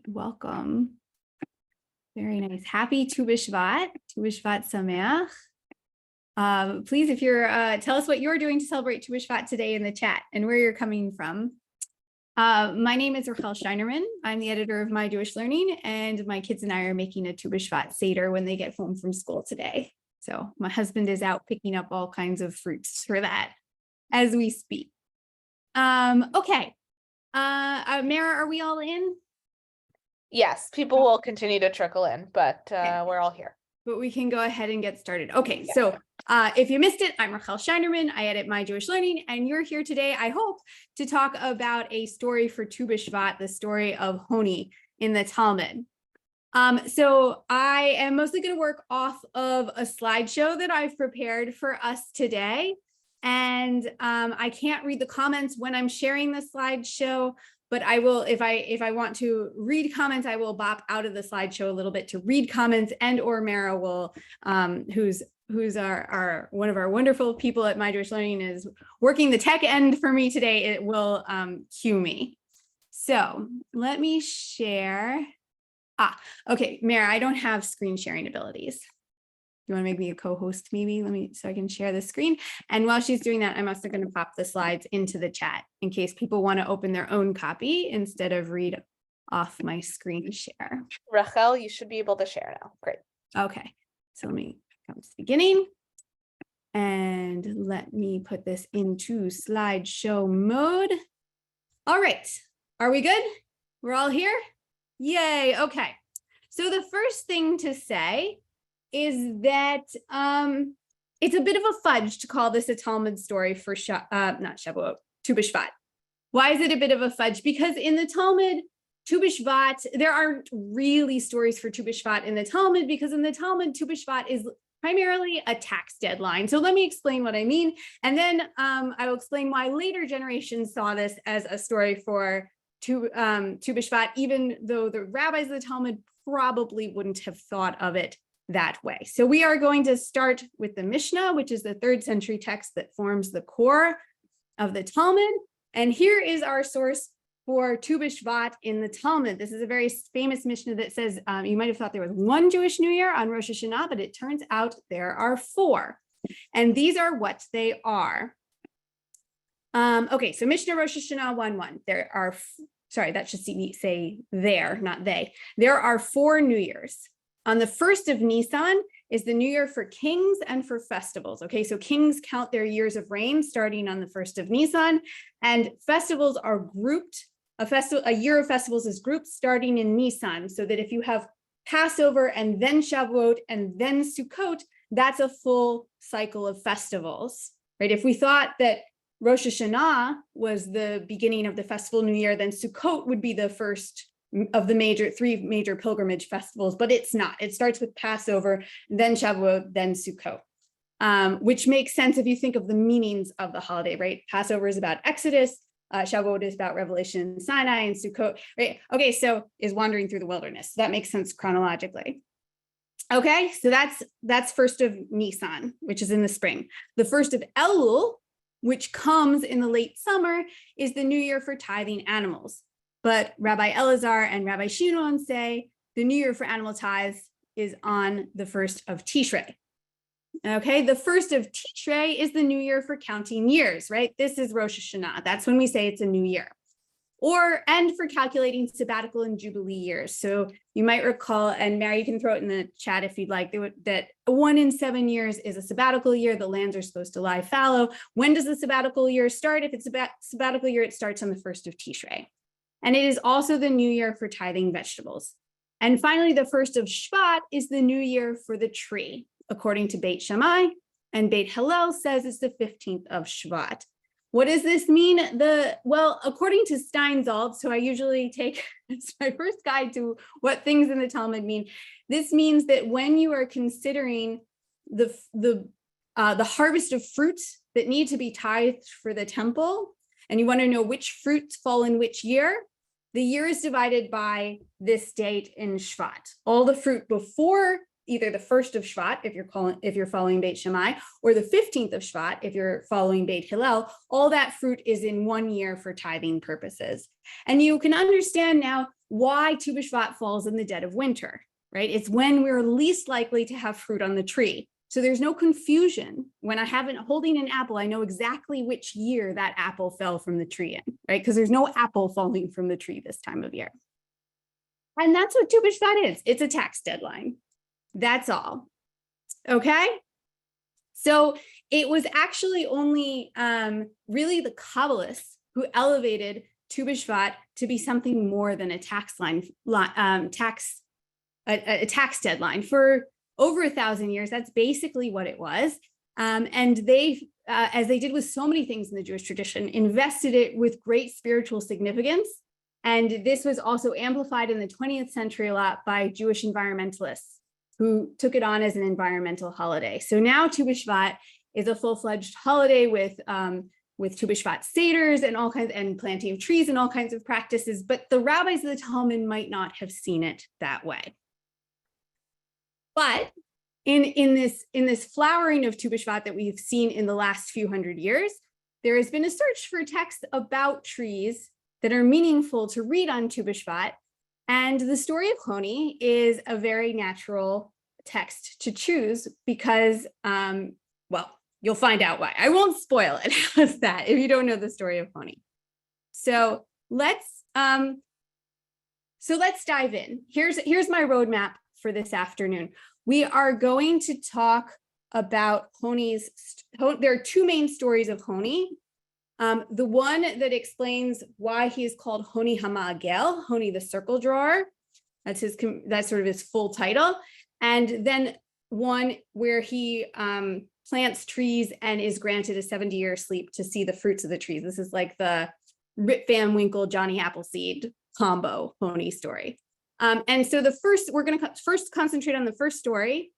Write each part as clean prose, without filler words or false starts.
Welcome. Very nice. Happy Tu Bishvat. Tu Bishvat Sameach. Please, if you're, tell us what you're doing to celebrate Tu Bishvat today in the chat and where you're coming from. My name is Scheinerman. I'm the editor of My Jewish Learning, and my kids and I are making a Tu Bishvat Seder when they get home from school today. So my husband is out picking up all kinds of fruits for that as we speak. Okay. Mara, are we all in? Yes, people will continue to trickle in, but we're all here. But we can go ahead and get started. Okay, yeah. So if you missed it, I'm Rachel Scheinerman. I edit My Jewish Learning, and you're here today, I hope, to talk about a story for Tu Bishvat, the story of Honi in the Talmud. So I am mostly going to work off of a slideshow that I've prepared for us today. And I can't read the comments when I'm sharing the slideshow, but I will, if I want to read comments, I will bop out of the slideshow a little bit to read comments, and or Mara will, who's our one of our wonderful people at My Jewish Learning, is working the tech end for me today. It will cue me. So let me share. Okay, Mara, I don't have screen sharing abilities. You want to make me a co-host maybe? So I can share the screen. And while she's doing that, I'm also going to pop the slides into the chat in case people want to open their own copy instead of read off my screen share. Rachel, you should be able to share now. Great. Okay, so let me come to the beginning and let me put this into slideshow mode. All right, are we good? We're all here? Yay, okay. So the first thing to say is that it's a bit of a fudge to call this a Talmud story for not Shavuot, Tu Bishvat. Why is it a bit of a fudge? Because in the Talmud, Tu Bishvat, there aren't really stories for Tu Bishvat in the Talmud, because in the Talmud, Tu Bishvat is primarily a tax deadline. So let me explain what I mean. And then I will explain why later generations saw this as a story for Tu Bishvat, even though the rabbis of the Talmud probably wouldn't have thought of it that way. So we are going to start with the Mishnah, which is the 3rd century text that forms the core of the Talmud. And here is our source for Tu Bishvat in the Talmud. This is a very famous Mishnah that says, you might have thought there was one Jewish New Year on Rosh Hashanah, but it turns out there are 4. And these are what they are. Okay, so Mishnah Rosh Hashanah 1:1. There are, sorry, that should say there, not they. There are 4 New Years. On the 1st of Nisan is the New Year for kings and for festivals. Okay, so kings count their years of reign starting on the 1st of Nisan, and festivals are grouped. A year of festivals is grouped starting in Nisan, so that if you have Passover and then Shavuot and then Sukkot, that's a full cycle of festivals, right? If we thought that Rosh Hashanah was the beginning of the festival New Year, then Sukkot would be the first of the 3 major pilgrimage festivals, but it's not. It starts with Passover, then Shavuot, then Sukkot, which makes sense if you think of the meanings of the holiday, right? Passover is about Exodus, Shavuot is about Revelation in Sinai, and Sukkot, right? Okay, so is wandering through the wilderness. That makes sense chronologically. Okay, so that's 1st of Nisan, which is in the spring. The 1st of Elul, which comes in the late summer, is the New Year for tithing animals. But Rabbi Elazar and Rabbi Shimon say the New Year for animal tithes is on the 1st of Tishrei. Okay, the 1st of Tishrei is the New Year for counting years, right? This is Rosh Hashanah. That's when we say it's a new year. And for calculating sabbatical and jubilee years. So you might recall, and Mary, you can throw it in the chat if you'd like, that 1 in 7 years is a sabbatical year. The lands are supposed to lie fallow. When does the sabbatical year start? If it's a sabbatical year, it starts on the 1st of Tishrei. And it is also the New Year for tithing vegetables. And finally, the 1st of Shvat is the New Year for the tree, according to Beit Shammai, and Beit Hillel says it's the 15th of Shvat. What does this mean? Well, according to Steinsaltz, so I usually take as my first guide to what things in the Talmud mean, this means that when you are considering the harvest of fruits that need to be tithed for the temple, and you want to know which fruits fall in which year, the year is divided by this date in Shvat. All the fruit before either the 1st of Shvat, if you're following Beit Shammai, or the 15th of Shvat, if you're following Beit Hillel, all that fruit is in 1 year for tithing purposes. And you can understand now why Tu Bishvat falls in the dead of winter, right? It's when we're least likely to have fruit on the tree. So there's no confusion. When I have it holding an apple, I know exactly which year that apple fell from the tree in, right? Because there's no apple falling from the tree this time of year. And that's what Tu Bishvat is. It's a tax deadline. That's all. Okay? So it was actually only really the Kabbalists who elevated Tu Bishvat to be something more than a tax deadline. For over 1,000 years, that's basically what it was. And they, as they did with so many things in the Jewish tradition, invested it with great spiritual significance. And this was also amplified in the 20th century a lot by Jewish environmentalists who took it on as an environmental holiday. So now Tu Bishvat is a full-fledged holiday with Tu Bishvat seders and all kinds, and planting of trees and all kinds of practices, but the rabbis of the Talmud might not have seen it that way. But in this flowering of Tu Bishvat that we've seen in the last few hundred years, there has been a search for texts about trees that are meaningful to read on Tu Bishvat. And the story of Honi is a very natural text to choose because, well, you'll find out why. I won't spoil it. How's that if you don't know the story of Honi? So let's dive in. Here's my roadmap for this afternoon. We are going to talk about Honi's. There are two main stories of Honi. The one that explains why he is called Honi Hama'agel, Honi the circle drawer. That's sort of his full title. And then one where he plants trees and is granted a 70-year sleep to see the fruits of the trees. This is like the Rip Van Winkle, Johnny Appleseed combo Honi story. And so we're going to first concentrate on the first story.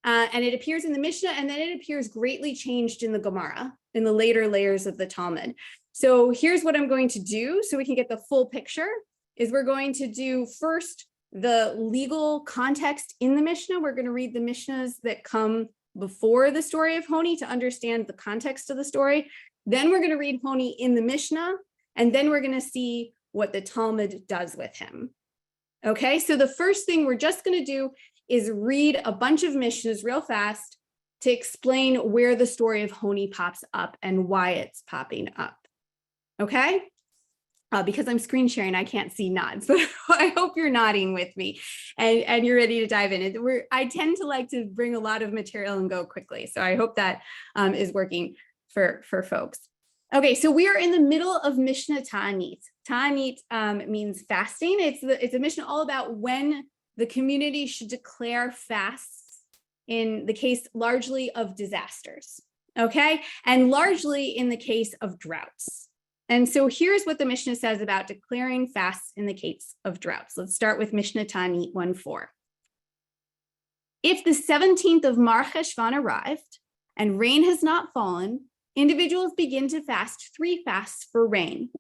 And it appears in the Mishnah, and then it appears greatly changed in the Gemara, in the later layers of the Talmud. So here's what I'm going to do so we can get the full picture, is we're going to do first the legal context in the Mishnah. We're going to read the Mishnahs that come before the story of Honi to understand the context of the story. Then we're going to read Honi in the Mishnah, and then we're going to see what the Talmud does with him. Okay, so the first thing we're just going to do is read a bunch of Mishnahs real fast to explain where the story of Honi pops up and why it's popping up. Okay? Because I'm screen sharing, I can't see nods, but I hope you're nodding with me and you're ready to dive in. I tend to like to bring a lot of material and go quickly, so I hope that is working for folks. Okay, so we are in the middle of Mishnah Ta'anit. Ta'anit means fasting. It's a Mishnah all about when the community should declare fasts in the case largely of disasters, okay? And largely in the case of droughts. And so here's what the Mishnah says about declaring fasts in the case of droughts. Let's start with Mishnah Ta'anit 1:4. If the 17th of Mar Cheshvan arrived and rain has not fallen, individuals begin to fast 3 fasts for rain.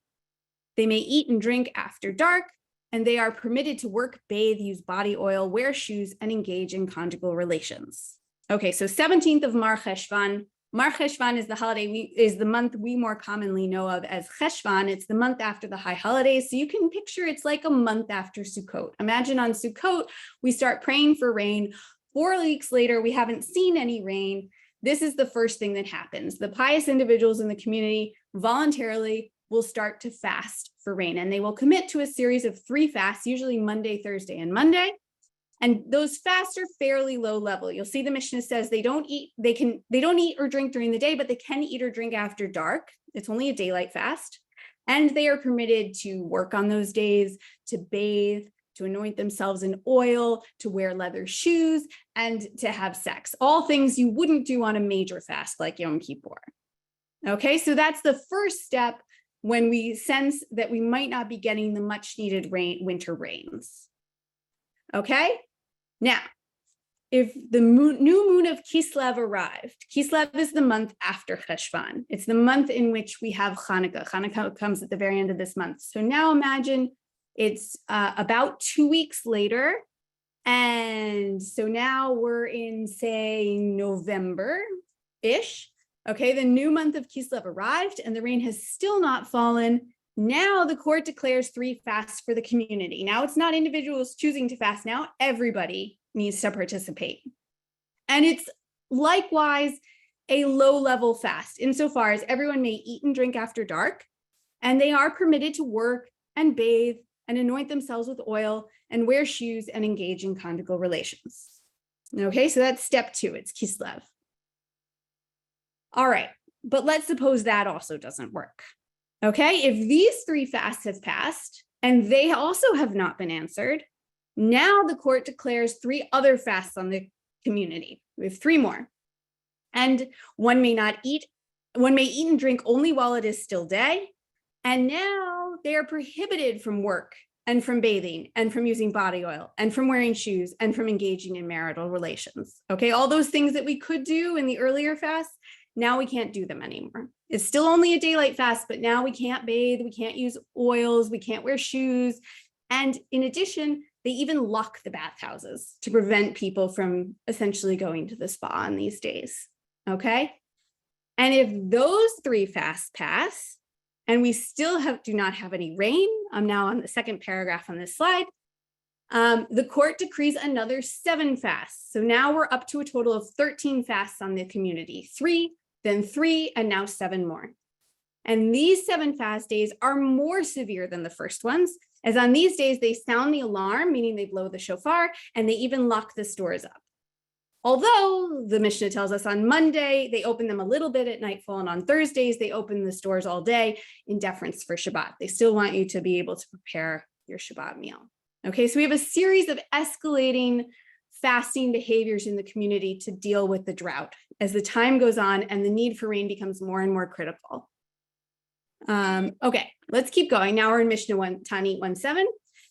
They may eat and drink after dark, and they are permitted to work, bathe, use body oil, wear shoes, and engage in conjugal relations. Okay, so 17th of Mar Cheshvan. Mar Cheshvan is the holiday, is the month we more commonly know of as Cheshvan. It's the month after the high holidays. So you can picture it's like a month after Sukkot. Imagine on Sukkot, we start praying for rain. 4 weeks later, we haven't seen any rain. This is the first thing that happens. The pious individuals in the community voluntarily will start to fast for rain, and they will commit to a series of 3 fasts, usually Monday, Thursday, and Monday. And those fasts are fairly low level. You'll see the Mishnah says they don't eat or drink during the day, but they can eat or drink after dark. It's only a daylight fast. And they are permitted to work on those days, to bathe, to anoint themselves in oil, to wear leather shoes, and to have sex. All things you wouldn't do on a major fast like Yom Kippur. Okay, so that's the first step when we sense that we might not be getting the much needed winter rains. Okay, now, if the new moon of Kislev arrived, Kislev is the month after Cheshvan. It's the month in which we have Hanukkah. Hanukkah comes at the very end of this month. So now imagine it's about 2 weeks later. And so now we're in, say, November-ish. Okay, the new month of Kislev arrived and the rain has still not fallen. Now the court declares 3 fasts for the community. Now it's not individuals choosing to fast. Now everybody needs to participate. And it's likewise a low-level fast insofar as everyone may eat and drink after dark, and they are permitted to work and bathe and anoint themselves with oil and wear shoes and engage in conjugal relations. Okay, so that's step 2, it's Kislev. All right, but let's suppose that also doesn't work. Okay, if these 3 fasts have passed and they also have not been answered, now the court declares 3 other fasts on the community. We have 3 more. And one may eat and drink only while it is still day. And now they are prohibited from work and from bathing and from using body oil and from wearing shoes and from engaging in marital relations. Okay, all those things that we could do in the earlier fasts, now we can't do them anymore. It's still only a daylight fast, but now we can't bathe, we can't use oils, we can't wear shoes. And in addition, they even lock the bathhouses to prevent people from essentially going to the spa on these days. Okay. And if those 3 fasts pass and we still do not have any rain, I'm now on the second paragraph on this slide, the court decrees another 7 fasts. So now we're up to a total of 13 fasts on the community, 3, then 3, and now 7 more. And these 7 fast days are more severe than the first ones, as on these days they sound the alarm, meaning they blow the shofar, and they even lock the stores up. Although the Mishnah tells us on Monday, they open them a little bit at nightfall, and on Thursdays, they open the stores all day in deference for Shabbat. They still want you to be able to prepare your Shabbat meal. Okay, so we have a series of escalating fasting behaviors in the community to deal with the drought as the time goes on and the need for rain becomes more and more critical. Okay, let's keep going. Now we're in Mishnah 1, Tani 1:7.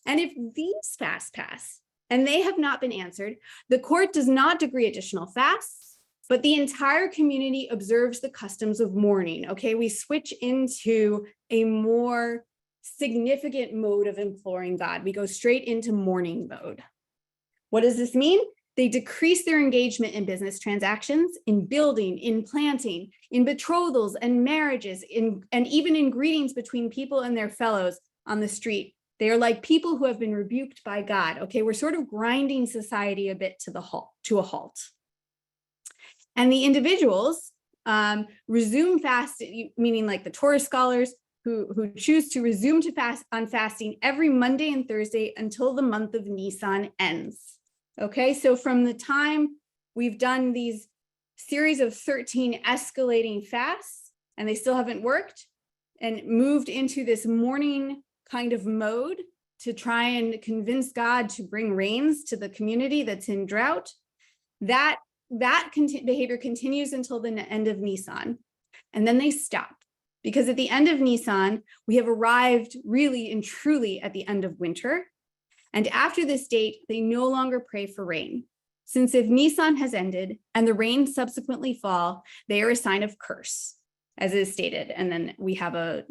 And if these fasts pass and they have not been answered, the court does not decree additional fasts, but the entire community observes the customs of mourning. Okay, we switch into a more significant mode of imploring God. We go straight into mourning mode. What does this mean? They decrease their engagement in business transactions, in building, in planting, in betrothals and marriages, and even in greetings between people and their fellows on the street. They are like people who have been rebuked by God. Okay, we're sort of grinding society a bit to a halt. And the individuals resume fast, meaning like the Torah scholars who choose to resume to fast on fasting every Monday and Thursday until the month of Nisan ends. Okay, so from the time we've done these series of 13 escalating fasts and they still haven't worked and moved into this mourning kind of mode to try and convince God to bring rains to the community that's in drought, that behavior continues until the end of Nisan. And then they stop, because at the end of Nisan, we have arrived really and truly at the end of winter. And after this date, they no longer pray for rain, since if Nisan has ended and the rains subsequently fall, they are a sign of curse, as is stated. And then we have a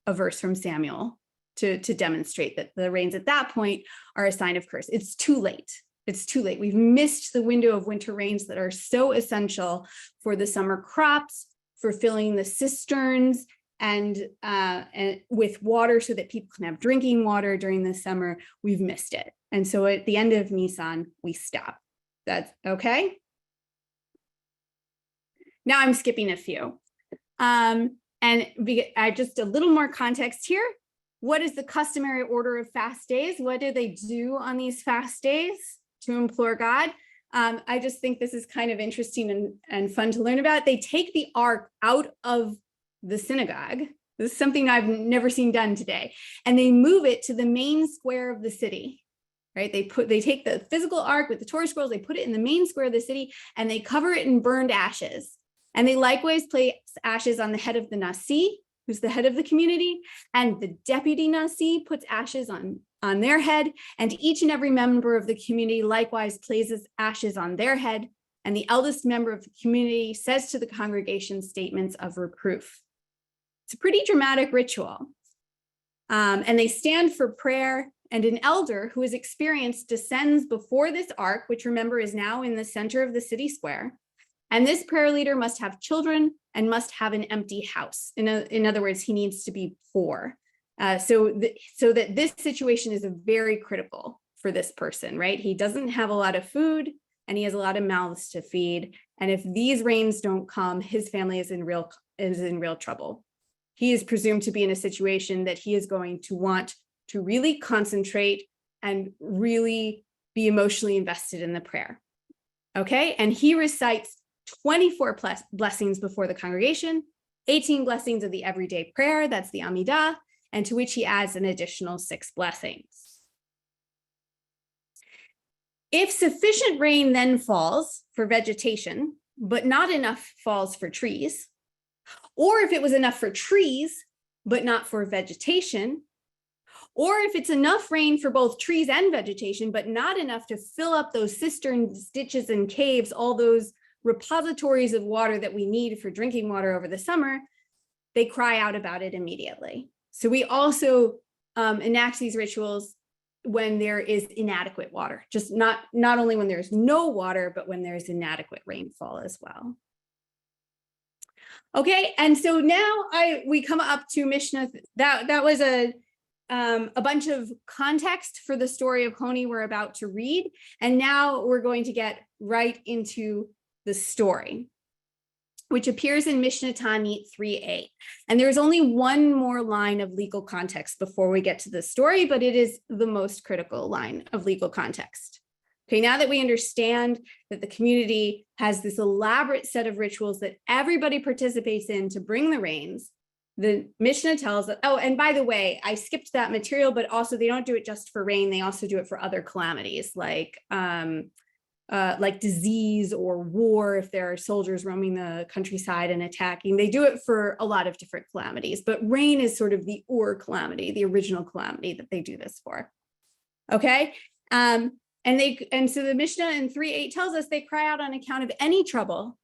verse from Samuel to demonstrate that the rains at that point are a sign of curse. It's too late. It's too late. We've missed the window of winter rains that are so essential for the summer crops, for filling the cisterns and with water so that people can have drinking water during the summer. We've missed it. And so at the end of Nisan, we stop. That's okay. Now I'm skipping a few. And just a little more context here. What is the customary order of fast days? What do they do on these fast days to implore God? I just think this is kind of interesting and fun to learn about. They take the ark out of the synagogue. This is something I've never seen done today. And they move it to the main square of the city, right? They take the physical ark with the Torah scrolls, they put it in the main square of the city, and they cover it in burned ashes. And they likewise place ashes on the head of the Nasi, who's the head of the community, and the deputy Nasi puts ashes on their head, and each and every member of the community likewise places ashes on their head, and the eldest member of the community says to the congregation statements of reproof. It's a pretty dramatic ritual. And they stand for prayer, and an elder who is experienced descends before this ark, which remember is now in the center of the city square, And this prayer leader must have children and must have an empty house. In other words, he needs to be poor. So that this situation is very critical for this person, right? He doesn't have a lot of food and he has a lot of mouths to feed. And if these rains don't come, his family is in real trouble. He is presumed to be in a situation that he is going to want to really concentrate and really be emotionally invested in the prayer. Okay, and he recites 24 blessings before the congregation, 18 blessings of the everyday prayer, that's the Amidah, and to which he adds an additional 6 blessings. If sufficient rain then falls for vegetation, but not enough falls for trees, or if it was enough for trees, but not for vegetation, or if it's enough rain for both trees and vegetation, but not enough to fill up those cisterns, ditches, and caves, all those repositories of water that we need for drinking water over the summer, they cry out about it immediately. So we also enact these rituals when there is inadequate water, just not only when there's no water, but when there's inadequate rainfall as well. Okay, and so now we come up to Mishnah. That was a bunch of context for the story of Honi we're about to read, and now we're going to get right into the story, which appears in Mishnah Tanit 3a. And there's only one more line of legal context before we get to the story, but it is the most critical line of legal context. Okay, now that we understand that the community has this elaborate set of rituals that everybody participates in to bring the rains, the Mishnah tells us, oh, and by the way, I skipped that material, but also they don't do it just for rain, they also do it for other calamities like disease or war, if there are soldiers roaming the countryside and attacking. They do it for a lot of different calamities, but rain is sort of the calamity, the original calamity that they do this for. Okay, and so the Mishnah in 3:8 tells us they cry out on account of any trouble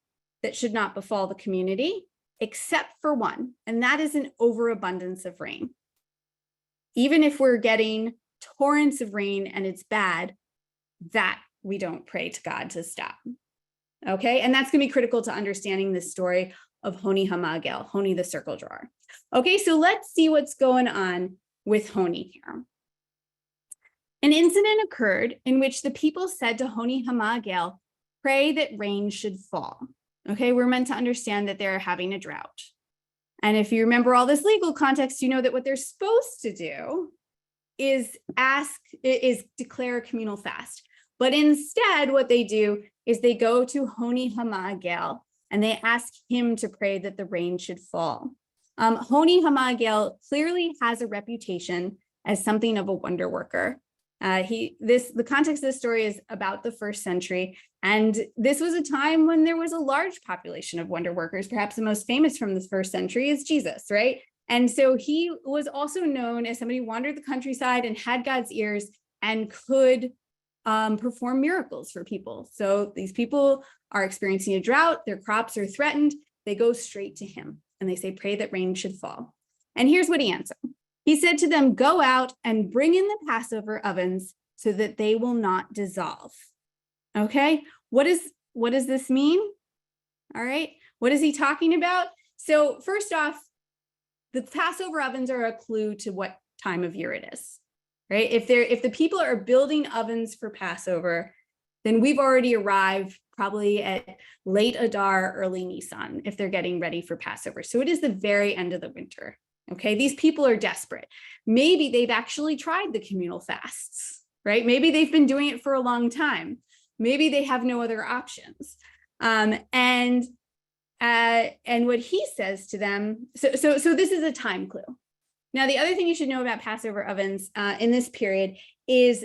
that should not befall the community, except for one, and that is an overabundance of rain. Even if we're getting torrents of rain and it's bad, that we don't pray to God to stop. Okay, and that's going to be critical to understanding the story of Honi Hamagel, Honi the circle drawer. Okay, so let's see what's going on with Honi here. An incident occurred in which the people said to Honi Hamagel, pray that rain should fall. Okay, we're meant to understand that they're having a drought. And if you remember all this legal context, you know that what they're supposed to do is declare a communal fast. But instead, what they do is they go to Honi Hamagel and they ask him to pray that the rain should fall. Honi Hamagel clearly has a reputation as something of a wonder worker. The context of this story is about the 1st century, and this was a time when there was a large population of wonder workers. Perhaps the most famous from the 1st century is Jesus, right? And so he was also known as somebody who wandered the countryside and had God's ears and could perform miracles for people. So these people are experiencing a drought, their crops are threatened, they go straight to him and they say, pray that rain should fall. And here's what he answered. He said to them, go out and bring in the Passover ovens so that they will not dissolve. Okay, what does this mean? All right, what is he talking about? So first off, the Passover ovens are a clue to what time of year it is. Right? If the people are building ovens for Passover, then we've already arrived probably at late Adar, early Nisan, if they're getting ready for Passover. So it is the very end of the winter. Okay, these people are desperate. Maybe they've actually tried the communal fasts, right? Maybe they've been doing it for a long time. Maybe they have no other options. And what he says to them, so this is a time clue. Now, the other thing you should know about Passover ovens in this period is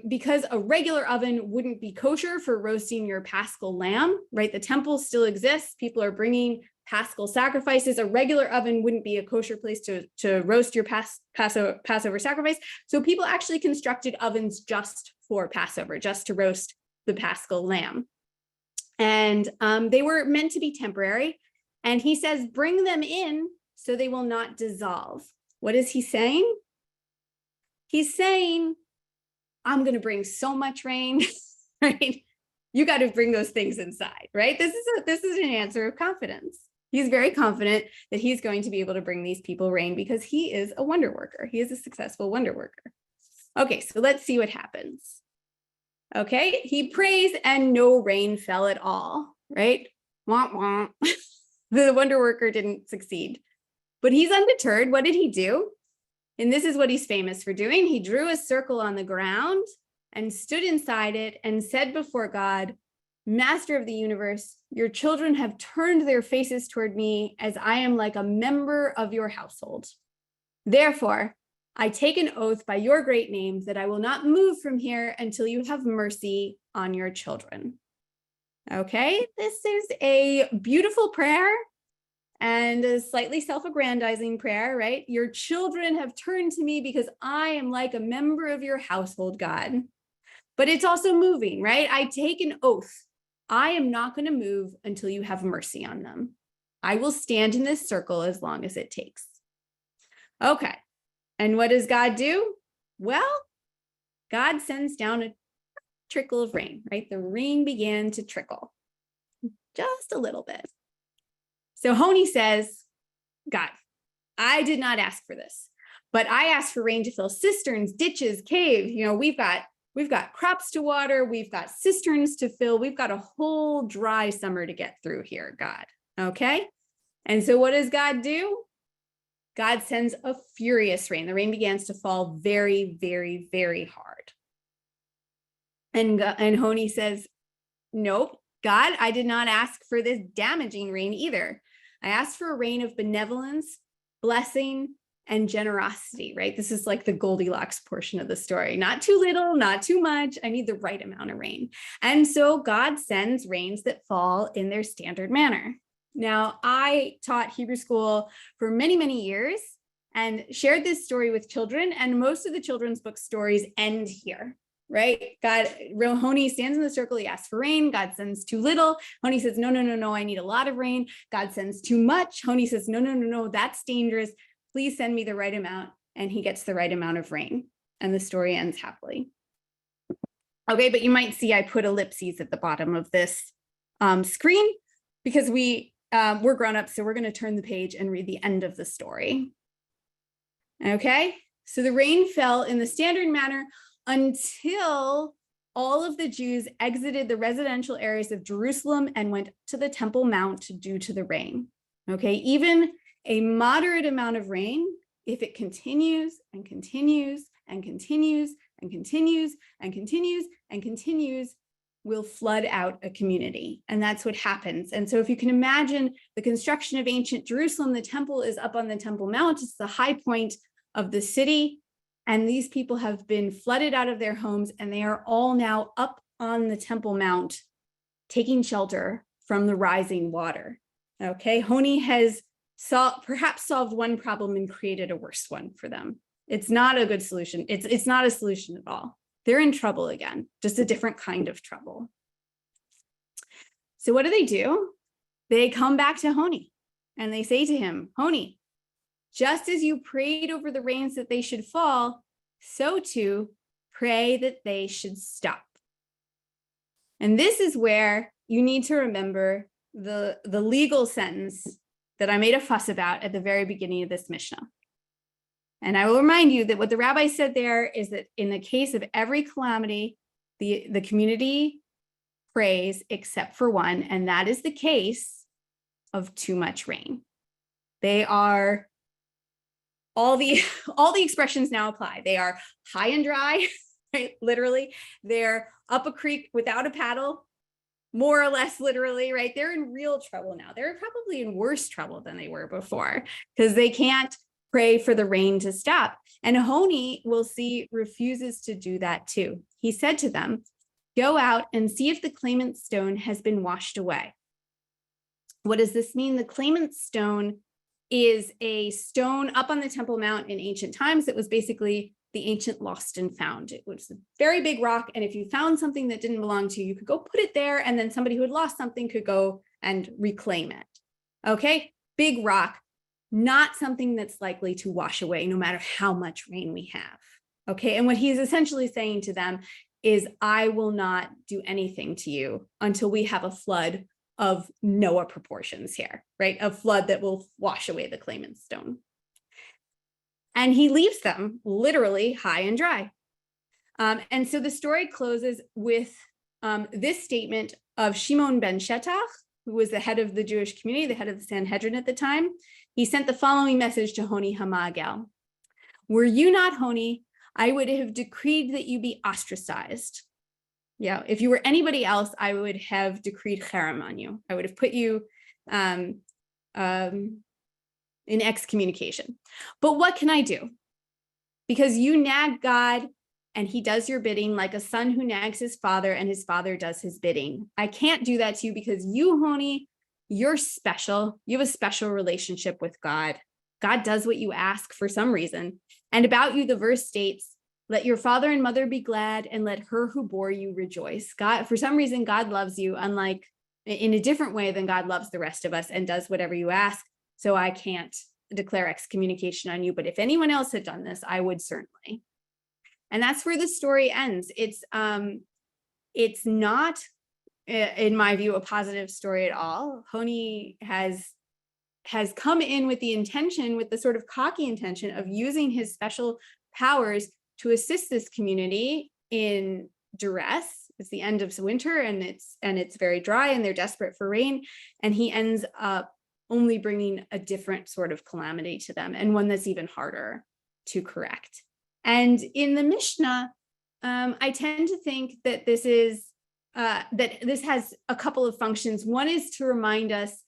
because a regular oven wouldn't be kosher for roasting your Paschal lamb, right? The temple still exists. People are bringing Paschal sacrifices. A regular oven wouldn't be a kosher place to roast your Passover sacrifice. So people actually constructed ovens just for Passover, just to roast the Paschal lamb. And they were meant to be temporary. And he says, bring them in so they will not dissolve. What is he saying? He's saying, I'm going to bring so much rain, right? You got to bring those things inside, right? This is an answer of confidence. He's very confident that he's going to be able to bring these people rain because he is a wonder worker. He is a successful wonder worker. Okay, so let's see what happens. Okay, he prays and no rain fell at all, right? Womp womp. The wonder worker didn't succeed, but he's undeterred. What did he do? And this is what he's famous for doing. He drew a circle on the ground and stood inside it and said before God, Master of the universe, your children have turned their faces toward me as I am like a member of your household. Therefore, I take an oath by your great name that I will not move from here until you have mercy on your children. Okay, this is a beautiful prayer and a slightly self-aggrandizing prayer, right? Your children have turned to me because I am like a member of your household, God. But it's also moving, right? I take an oath. I am not going to move until you have mercy on them. I will stand in this circle as long as it takes. Okay. And what does God do? Well, God sends down a trickle of rain, right? The rain began to trickle just a little bit. So Honi says, God, I did not ask for this, but I asked for rain to fill cisterns, ditches, caves. You know, we've got crops to water. We've got cisterns to fill. We've got a whole dry summer to get through here, God. Okay. And so what does God do? God sends a furious rain. The rain begins to fall very, very, very hard. And Honi says, nope, God, I did not ask for this damaging rain either. I asked for a rain of benevolence, blessing, and generosity, right? This is like the Goldilocks portion of the story. Not too little, not too much. I need the right amount of rain. And so God sends rains that fall in their standard manner. Now, I taught Hebrew school for many, many years and shared this story with children. And most of the children's book stories end here, right? Honi stands in the circle. He asks for rain. God sends too little. Honi says, no, no, no, no, I need a lot of rain. God sends too much. Honi says, no, no, no, no, that's dangerous. Please send me the right amount. And he gets the right amount of rain. And the story ends happily. Okay, but you might see I put ellipses at the bottom of this screen because we're grown-ups, so we're going to turn the page and read the end of the story. Okay, so the rain fell in the standard manner until all of the Jews exited the residential areas of Jerusalem and went to the Temple Mount due to the rain. Okay, even a moderate amount of rain, if it continues and continues and continues and continues and continues and continues, will flood out a community. And that's what happens. And so if you can imagine the construction of ancient Jerusalem, the temple is up on the Temple Mount. It's the high point of the city. And these people have been flooded out of their homes, and they are all now up on the Temple Mount, taking shelter from the rising water. Okay, Honi has perhaps solved one problem and created a worse one for them. It's not a good solution. It's not a solution at all. They're in trouble again, just a different kind of trouble. So what do? They come back to Honi and they say to him, Honi, just as you prayed over the rains that they should fall, so too pray that they should stop. And this is where you need to remember the legal sentence that I made a fuss about at the very beginning of this Mishnah. And I will remind you that what the rabbi said there is that in the case of every calamity, the community prays except for one, and that is the case of too much rain. They are all the expressions now apply. They are high and dry, right? Literally. They're up a creek without a paddle, more or less literally, right? They're in real trouble now. They're probably in worse trouble than they were before because they can't pray for the rain to stop. And Honi, we'll see, refuses to do that too. He said to them, go out and see if the claimant's stone has been washed away. What does this mean? The claimant's stone is a stone up on the Temple Mount in ancient times. It was basically the ancient lost and found. It was a very big rock. And if you found something that didn't belong to you, you could go put it there. And then somebody who had lost something could go and reclaim it. Okay, big rock. Not something that's likely to wash away no matter how much rain we have. Okay, and what he's essentially saying to them is I will not do anything to you until we have a flood of Noah proportions here, right? A flood that will wash away the claimant's stone. And he leaves them literally high and dry. And so the story closes with this statement of Shimon ben Shetach, who was the head of the Jewish community, the head of the Sanhedrin at the time. He sent the following message to Honi Hamagel. Were you not Honi, I would have decreed that you be ostracized. Yeah, if you were anybody else, I would have decreed cherem on you. I would have put you in excommunication. But what can I do? Because you nag God and he does your bidding like a son who nags his father and his father does his bidding. I can't do that to you because you, Honi, you're special. You have a special relationship with God. God does what you ask for some reason. And about you, the verse states, let your father and mother be glad and let her who bore you rejoice. God, for some reason, God loves you, unlike in a different way than God loves the rest of us and does whatever you ask. So I can't declare excommunication on you. But if anyone else had done this, I would certainly. And that's where the story ends. It's not, in my view, a positive story at all. Honi has come in with the intention, with the sort of cocky intention of using his special powers to assist this community in duress. It's the end of winter and it's very dry and they're desperate for rain. And he ends up only bringing a different sort of calamity to them and one that's even harder to correct. And in the Mishnah, I tend to think that this has a couple of functions. One is to remind us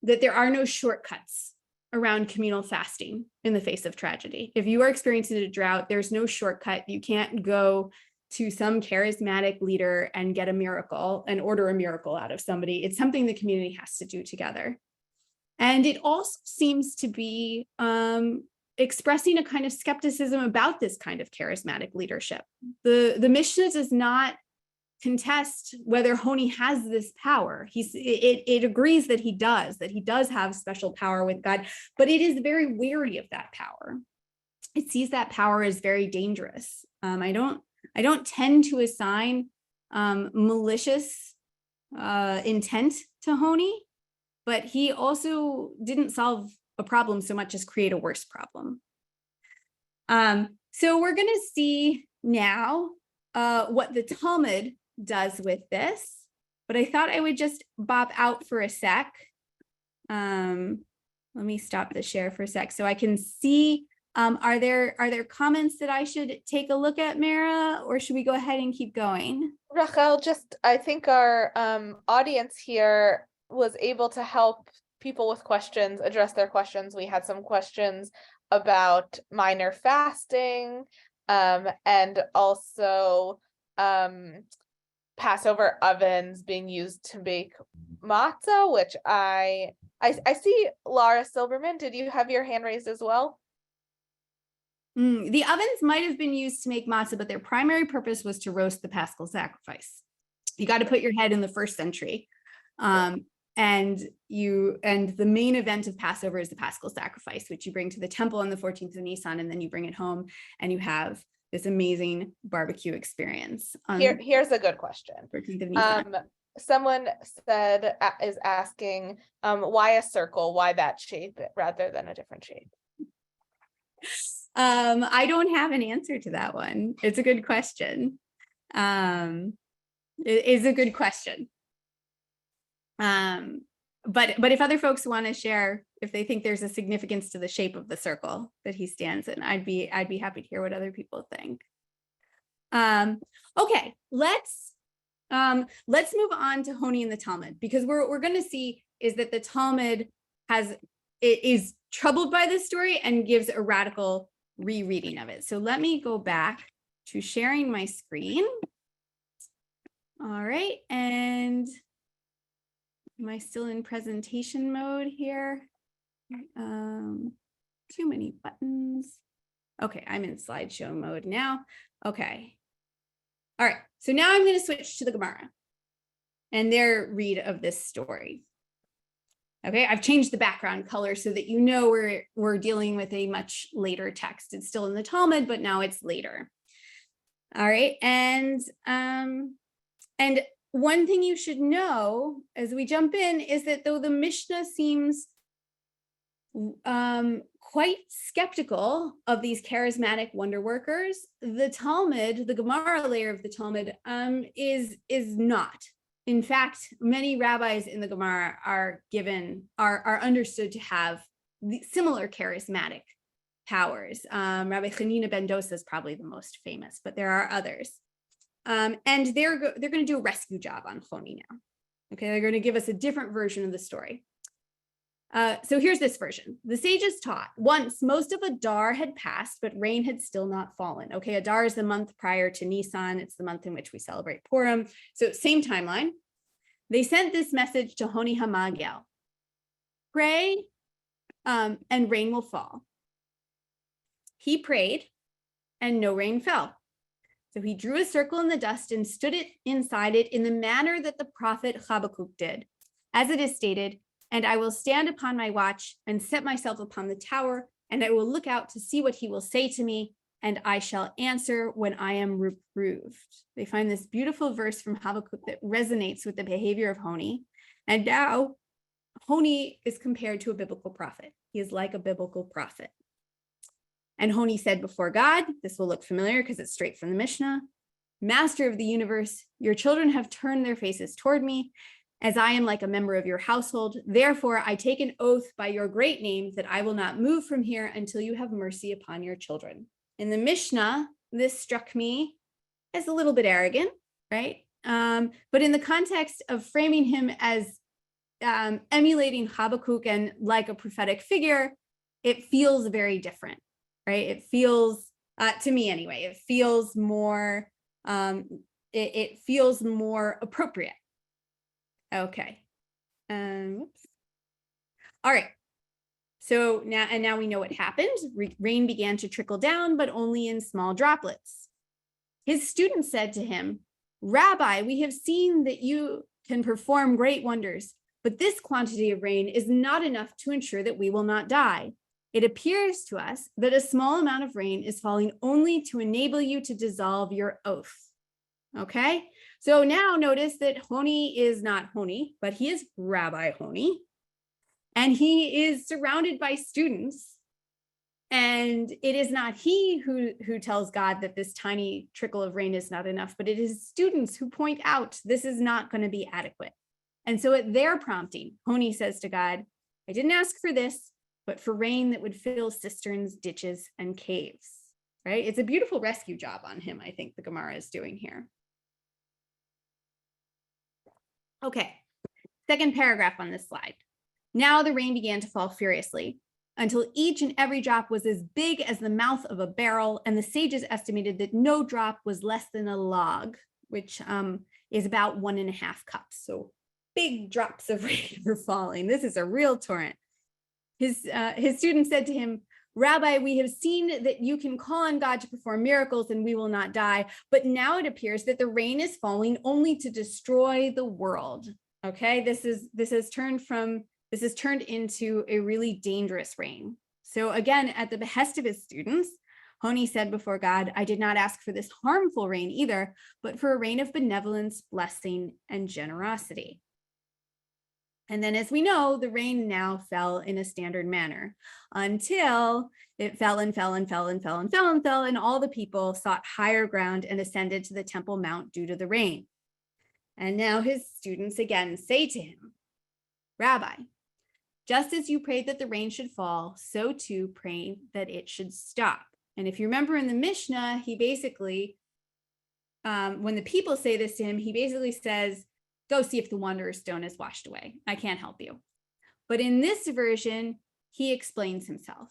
that there are no shortcuts around communal fasting in the face of tragedy. If you are experiencing a drought, there's no shortcut. You can't go to some charismatic leader and get a miracle and order a miracle out of somebody. It's something the community has to do together. And it also seems to be expressing a kind of skepticism about this kind of charismatic leadership. The Mishnah does not contest whether Honi has this power. It agrees that he does have special power with God, but it is very wary of that power. It sees that power as very dangerous. I don't tend to assign malicious intent to Honi, but he also didn't solve a problem so much as create a worse problem. So we're going to see now what the Talmud does with this, but I thought I would just bop out for a sec. Let me stop the share for a sec so I can see. Are there comments that I should take a look at, Mara, or should we go ahead and keep going? Rachel, I think our audience here was able to help people with questions address their questions. We had some questions about minor fasting and also Passover ovens being used to bake matzah, which I see. Laura Silberman, did you have your hand raised as well? The ovens might have been used to make matzah, but their primary purpose was to roast the Paschal sacrifice. You got to put your head in the first century. And the main event of Passover is the Paschal sacrifice, which you bring to the temple on the 14th of Nisan, and then you bring it home and you have this amazing barbecue experience. Here's a good question. 14th of Nisan. Someone is asking, why a circle? Why that shape rather than a different shape? I don't have an answer to that one. It's a good question. It is a good question. But if other folks want to share, if they think there's a significance to the shape of the circle that he stands in, I'd be happy to hear what other people think. Okay, let's move on to Honi and the Talmud, because we're going to see is that the Talmud is troubled by this story and gives a radical rereading of it. So let me go back to sharing my screen. All right, and am I still in presentation mode here? Too many buttons. Okay, I'm in slideshow mode now. Okay. All right, so now I'm going to switch to the Gemara and their read of this story. Okay, I've changed the background color so that you know we're dealing with a much later text. It's still in the Talmud, but now it's later. All right. And one thing you should know as we jump in is that though the Mishnah seems quite skeptical of these charismatic wonder workers, the Talmud, the Gemara layer of the Talmud, is not. In fact, many rabbis in the Gemara are understood to have similar charismatic powers. Rabbi Hanina ben Dosa is probably the most famous, but there are others. And they're going to do a rescue job on Honi now. Okay, they're going to give us a different version of the story. So here's this version. The sages taught, once most of Adar had passed, but rain had still not fallen. Okay, Adar is the month prior to Nisan. It's the month in which we celebrate Purim. So same timeline. They sent this message to Honi Hamagel. Pray and rain will fall. He prayed and no rain fell. So he drew a circle in the dust and stood it inside it in the manner that the prophet Habakkuk did. As it is stated, and I will stand upon my watch and set myself upon the tower, and I will look out to see what he will say to me, and I shall answer when I am reproved. They find this beautiful verse from Habakkuk that resonates with the behavior of Honi. And now Honi is compared to a biblical prophet. He is like a biblical prophet. And Honi said before God, this will look familiar because it's straight from the Mishnah, Master of the universe, your children have turned their faces toward me, as I am like a member of your household. Therefore, I take an oath by your great name that I will not move from here until you have mercy upon your children. In the Mishnah, this struck me as a little bit arrogant, right? But in the context of framing him as emulating Habakkuk and like a prophetic figure, it feels very different, right? It feels, to me anyway, it feels more, it feels more appropriate. Okay. Whoops. All right. So now we know what happened. Rain began to trickle down, but only in small droplets. His students said to him, Rabbi, we have seen that you can perform great wonders, but this quantity of rain is not enough to ensure that we will not die. It appears to us that a small amount of rain is falling only to enable you to dissolve your oath. Okay, so now notice that Honi is not Honi, but he is Rabbi Honi, and he is surrounded by students. And it is not he who tells God that this tiny trickle of rain is not enough, but it is students who point out this is not going to be adequate. And so at their prompting, Honi says to God, I didn't ask for this, but for rain that would fill cisterns, ditches, and caves, right? It's a beautiful rescue job on him, I think the Gemara is doing here. Okay, second paragraph on this slide. Now the rain began to fall furiously until each and every drop was as big as the mouth of a barrel, and the sages estimated that no drop was less than a log, which is about 1.5 cups. So big drops of rain were falling. This is a real torrent. His students said to him, Rabbi, we have seen that you can call on God to perform miracles and we will not die. But now it appears that the rain is falling only to destroy the world. Okay, this has turned into a really dangerous rain. So again, at the behest of his students, Honi said before God, I did not ask for this harmful rain either, but for a rain of benevolence, blessing, and generosity. And then, as we know, the rain now fell in a standard manner until it fell and fell and fell and fell and fell and fell, and all the people sought higher ground and ascended to the Temple Mount due to the rain. And now his students again say to him, Rabbi, just as you prayed that the rain should fall, so too pray that it should stop. And if you remember in the Mishnah, he basically, when the people say this to him, he basically says, go see if the wanderer's stone is washed away. I can't help you. But in this version, he explains himself.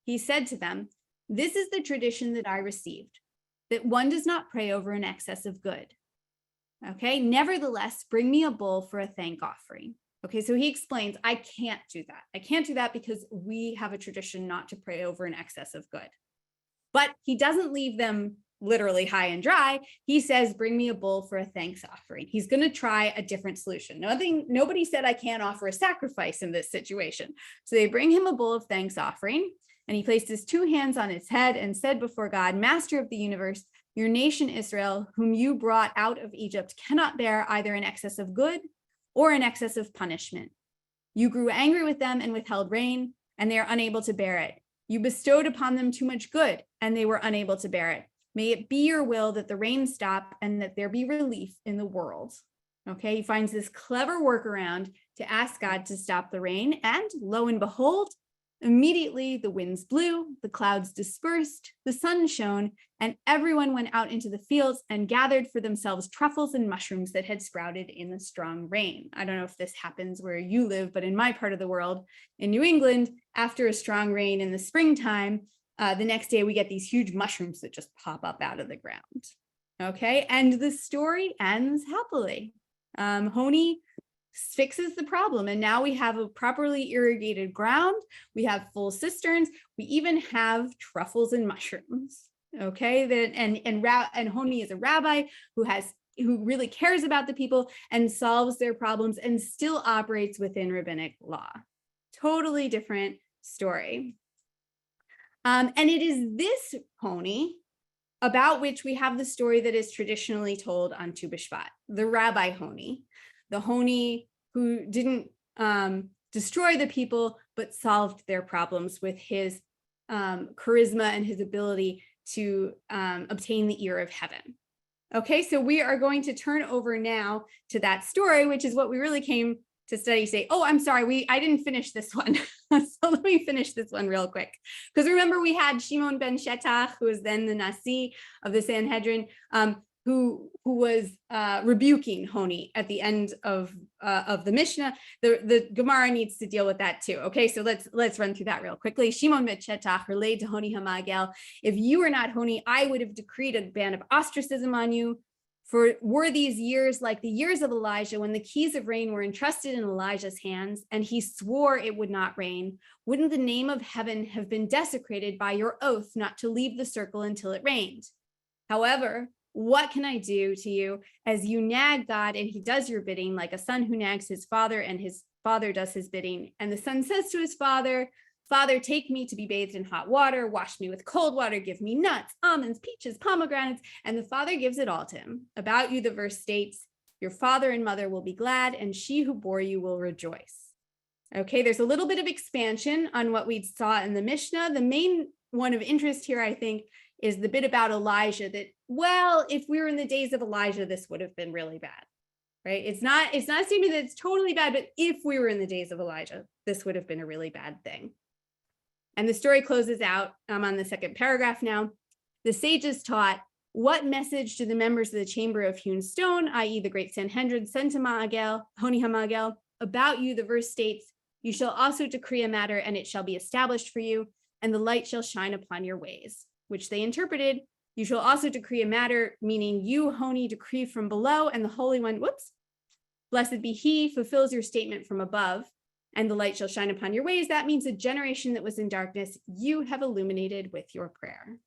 He said to them, this is the tradition that I received, that one does not pray over an excess of good. Okay, nevertheless, bring me a bull for a thank offering. Okay, so he explains, I can't do that. I can't do that because we have a tradition not to pray over an excess of good. But he doesn't leave them literally high and dry. He says, bring me a bull for a thanks offering. He's going to try a different solution. Nobody said I can't offer a sacrifice in this situation. So they bring him a bull of thanks offering, and he placed his 2 hands on its head and said before God, Master of the universe, your nation Israel, whom you brought out of Egypt, cannot bear either an excess of good or an excess of punishment. You grew angry with them and withheld rain, and they are unable to bear it. You bestowed upon them too much good, and they were unable to bear it. May it be your will that the rain stop and that there be relief in the world. Okay, he finds this clever workaround to ask God to stop the rain, and lo and behold, immediately the winds blew, the clouds dispersed, the sun shone, and everyone went out into the fields and gathered for themselves truffles and mushrooms that had sprouted in the strong rain. I don't know if this happens where you live, but in my part of the world, in New England, after a strong rain in the springtime, the next day we get these huge mushrooms that just pop up out of the ground. Okay, and the story ends happily. Honi fixes the problem, and now we have a properly irrigated ground, we have full cisterns, we even have truffles and mushrooms. Okay, and Honi is a rabbi who really cares about the people and solves their problems and still operates within rabbinic law. Totally different story. And it is this Honi about which we have the story that is traditionally told on Tu Bishvat, the Rabbi Honi, the Honi who didn't destroy the people, but solved their problems with his charisma and his ability to obtain the ear of heaven. Okay, so we are going to turn over now to that story, which is what we really came to study today. Oh, I'm sorry, I didn't finish this one. So let me finish this one real quick. Because remember, we had Shimon ben Shetach, who was then the Nasi of the Sanhedrin, who was rebuking Honi at the end of the Mishnah. The Gemara needs to deal with that too. Okay, so let's run through that real quickly. Shimon ben Shetach relayed to Honi Hamagel, if you were not Honi, I would have decreed a ban of ostracism on you. For were these years like the years of Elijah, when the keys of rain were entrusted in Elijah's hands, and he swore it would not rain? Wouldn't the name of heaven have been desecrated by your oath not to leave the circle until it rained? However, what can I do to you as you nag God and he does your bidding, like a son who nags his father and his father does his bidding? And the son says to his father, Father, take me to be bathed in hot water, wash me with cold water, give me nuts, almonds, peaches, pomegranates, and the father gives it all to him. About you, the verse states, your father and mother will be glad, and she who bore you will rejoice. Okay, there's a little bit of expansion on what we saw in the Mishnah. The main one of interest here, I think, is the bit about Elijah that, well, if we were in the days of Elijah, this would have been really bad, right? It's not a statement that it's totally bad, but if we were in the days of Elijah, this would have been a really bad thing. And the story closes out. I'm on the second paragraph now. The sages taught, what message do the members of the chamber of hewn stone, i.e. the great Sanhedrin, send to Honi Hamagel? About you, the verse states, you shall also decree a matter and it shall be established for you, and the light shall shine upon your ways, which they interpreted, you shall also decree a matter, meaning you, Honi, decree from below, and the Holy One, blessed be he, fulfills your statement from above, and the light shall shine upon your ways. That means a generation that was in darkness, you have illuminated with your prayer.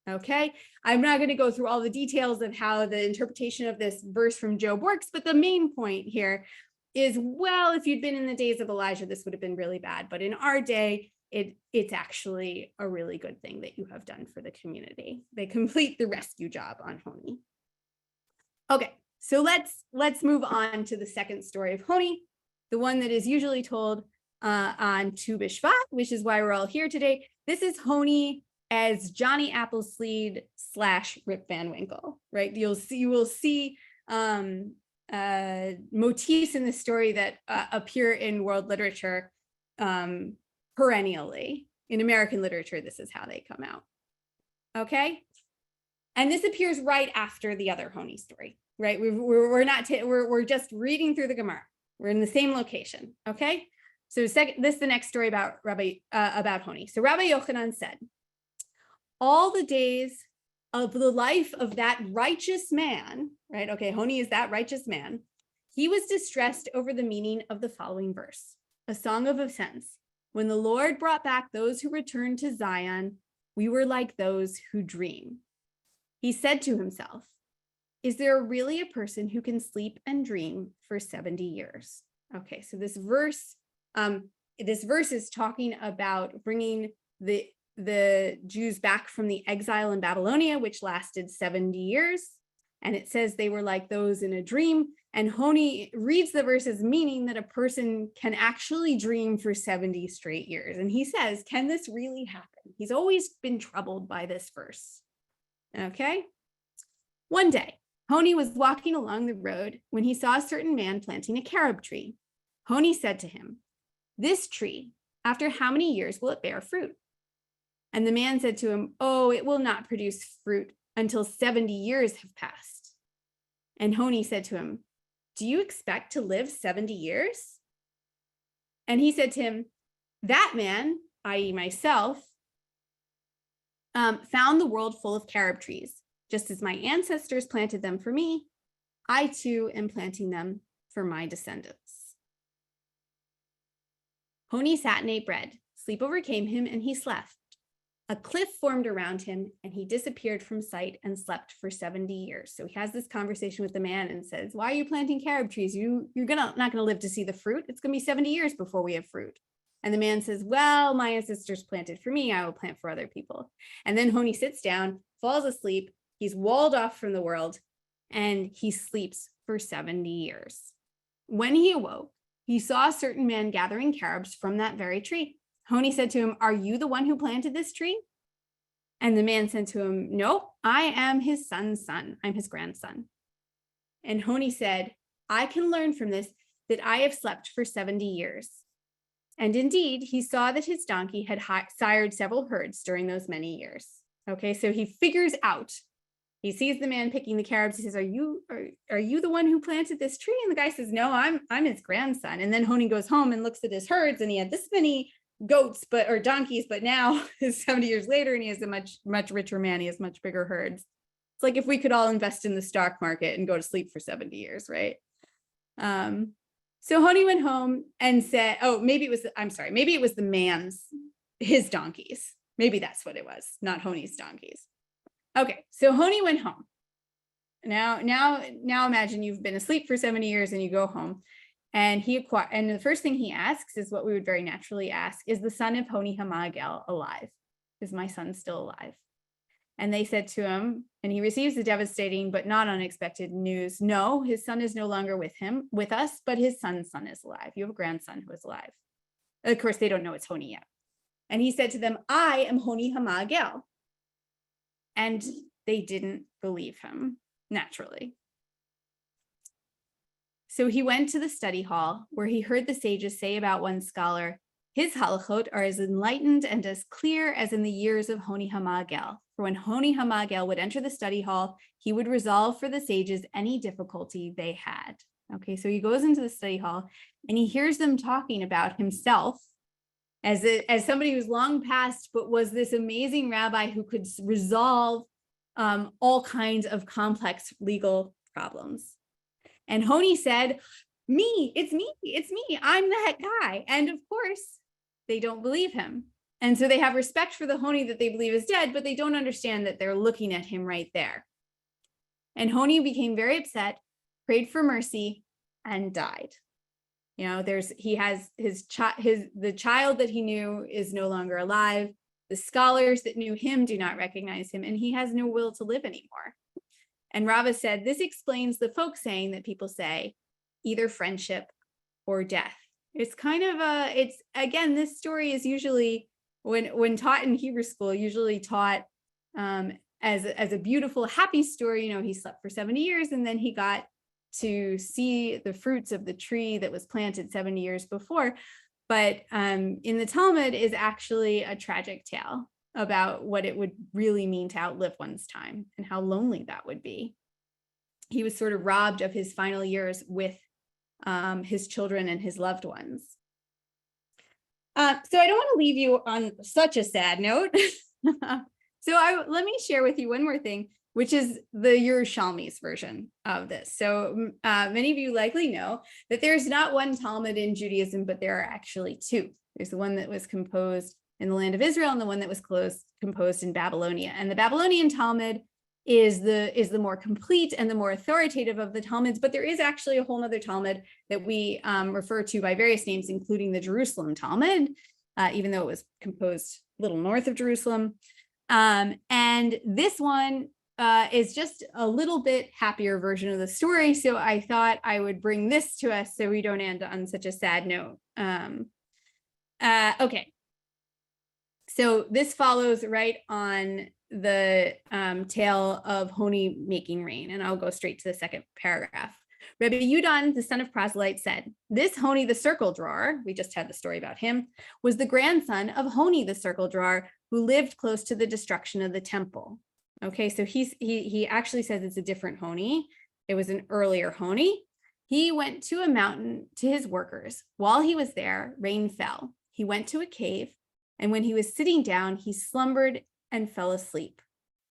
Okay, I'm not going to go through all the details of how the interpretation of this verse from Job works, but the main point here is, well, if you'd been in the days of Elijah, this would have been really bad. But in our day, it's actually a really good thing that you have done for the community. They complete the rescue job on Honi. Okay, so let's move on to the second story of Honi, the one that is usually told on Tu Bishvat, which is why we're all here today. This is Honi as Johnny Appleseed / Rip Van Winkle, right? You will see motifs in the story that appear in world literature perennially. In American literature, this is how they come out. Okay, and this appears right after the other Honi story, right? We're just reading through the Gemara. We're in the same location. Okay, so this is the next story about about Honi. So Rabbi Yochanan said, all the days of the life of that righteous man, right? Okay, Honi is that righteous man. He was distressed over the meaning of the following verse, a song of ascents. When the Lord brought back those who returned to Zion, we were like those who dream. He said to himself, is there really a person who can sleep and dream for 70 years? Okay, so this verse is talking about bringing the the Jews back from the exile in Babylonia, which lasted 70 years. And it says they were like those in a dream. And Honi reads the verses meaning that a person can actually dream for 70 straight years. And he says, can this really happen? He's always been troubled by this verse. Okay. One day, Honi was walking along the road when he saw a certain man planting a carob tree. Honi said to him, "This tree, after how many years will it bear fruit?" And the man said to him, "Oh, it will not produce fruit until 70 years have passed." And Honi said to him, "Do you expect to live 70 years?" And he said to him, "That man, i.e. myself, found the world full of carob trees. Just as my ancestors planted them for me, I too am planting them for my descendants." Honi sat and ate bread. Sleep overcame him and he slept. A cliff formed around him and he disappeared from sight and slept for 70 years. So he has this conversation with the man and says, "Why are you planting carob trees? You're not gonna live to see the fruit. It's gonna be 70 years before we have fruit." And the man says, "Well, my ancestors planted for me. I will plant for other people." And then Honi sits down, falls asleep. He's walled off from the world and he sleeps for 70 years. When he awoke, he saw a certain man gathering carobs from that very tree. Honi said to him, "Are you the one who planted this tree?" And the man said to him, "No, I am his son's son. I'm his grandson." And Honi said, "I can learn from this that I have slept for 70 years. And indeed, he saw that his donkey had sired several herds during those many years. Okay, so he figures out. He sees the man picking the carobs. He says, are you the one who planted this tree?" And the guy says, "No, I'm his grandson." And then Honi goes home and looks at his herds, and he had this many goats, or donkeys, but now is 70 years later, and he is a much richer man. He has much bigger herds. It's like if we could all invest in the stock market and go to sleep for 70 years, right? So Honi went home and said, maybe it was his donkeys. Maybe that's what it was, not Honi's donkeys. Okay, so Honi went home. Now imagine you've been asleep for 70 years and you go home, and the first thing he asks is what we would very naturally ask: "Is the son of Honi Hamagel alive? Is my son still alive?" And they said to him, and he receives the devastating but not unexpected news: "No, his son is no longer with us, but his son's son is alive. You have a grandson who is alive." Of course, they don't know it's Honi yet. And he said to them, "I am Honi Hamagel." And they didn't believe him, naturally. So he went to the study hall where he heard the sages say about one scholar, "His halachot are as enlightened and as clear as in the years of Honi Hamagel. For when Honi Hamagel would enter the study hall, he would resolve for the sages any difficulty they had." Okay, so he goes into the study hall and he hears them talking about himself as somebody who's long passed, but was this amazing rabbi who could resolve all kinds of complex legal problems. And Honi said, it's me, I'm that guy." And of course, they don't believe him. And so they have respect for the Honi that they believe is dead, but they don't understand that they're looking at him right there. And Honi became very upset, prayed for mercy, and died. You know, he has the child that he knew is no longer alive. The scholars that knew him do not recognize him, and he has no will to live anymore. And rabbis said, this explains the folk saying that people say, either friendship or death. It's kind of again, this story is usually, when taught in Hebrew school, usually taught as a beautiful, happy story. You know, he slept for 70 years and then he got to see the fruits of the tree that was planted 70 years before. But in the Talmud is actually a tragic tale about what it would really mean to outlive one's time and how lonely that would be. He was sort of robbed of his final years with his children and his loved ones. So I don't want to leave you on such a sad note. Let me share with you one more thing, which is the Yerushalmi's version of this. So many of you likely know that there's not one Talmud in Judaism, but there are actually two. There's the one that was composed in the land of Israel and the one that was composed in Babylonia. And the Babylonian Talmud is the more complete and the more authoritative of the Talmuds, but there is actually a whole other Talmud that we refer to by various names, including the Jerusalem Talmud, even though it was composed little north of Jerusalem. And this one is just a little bit happier version of the story. So I thought I would bring this to us so we don't end on such a sad note. Okay. So this follows right on the tale of Honi making rain, and I'll go straight to the second paragraph. Rabbi Yudon, the son of proselyte, said, "This Honi the circle drawer," we just had the story about him, "was the grandson of Honi the circle drawer, who lived close to the destruction of the temple." Okay, so he actually says it's a different Honi. It was an earlier Honi. He went to a mountain to his workers. While he was there, rain fell. He went to a cave, and when he was sitting down, he slumbered and fell asleep.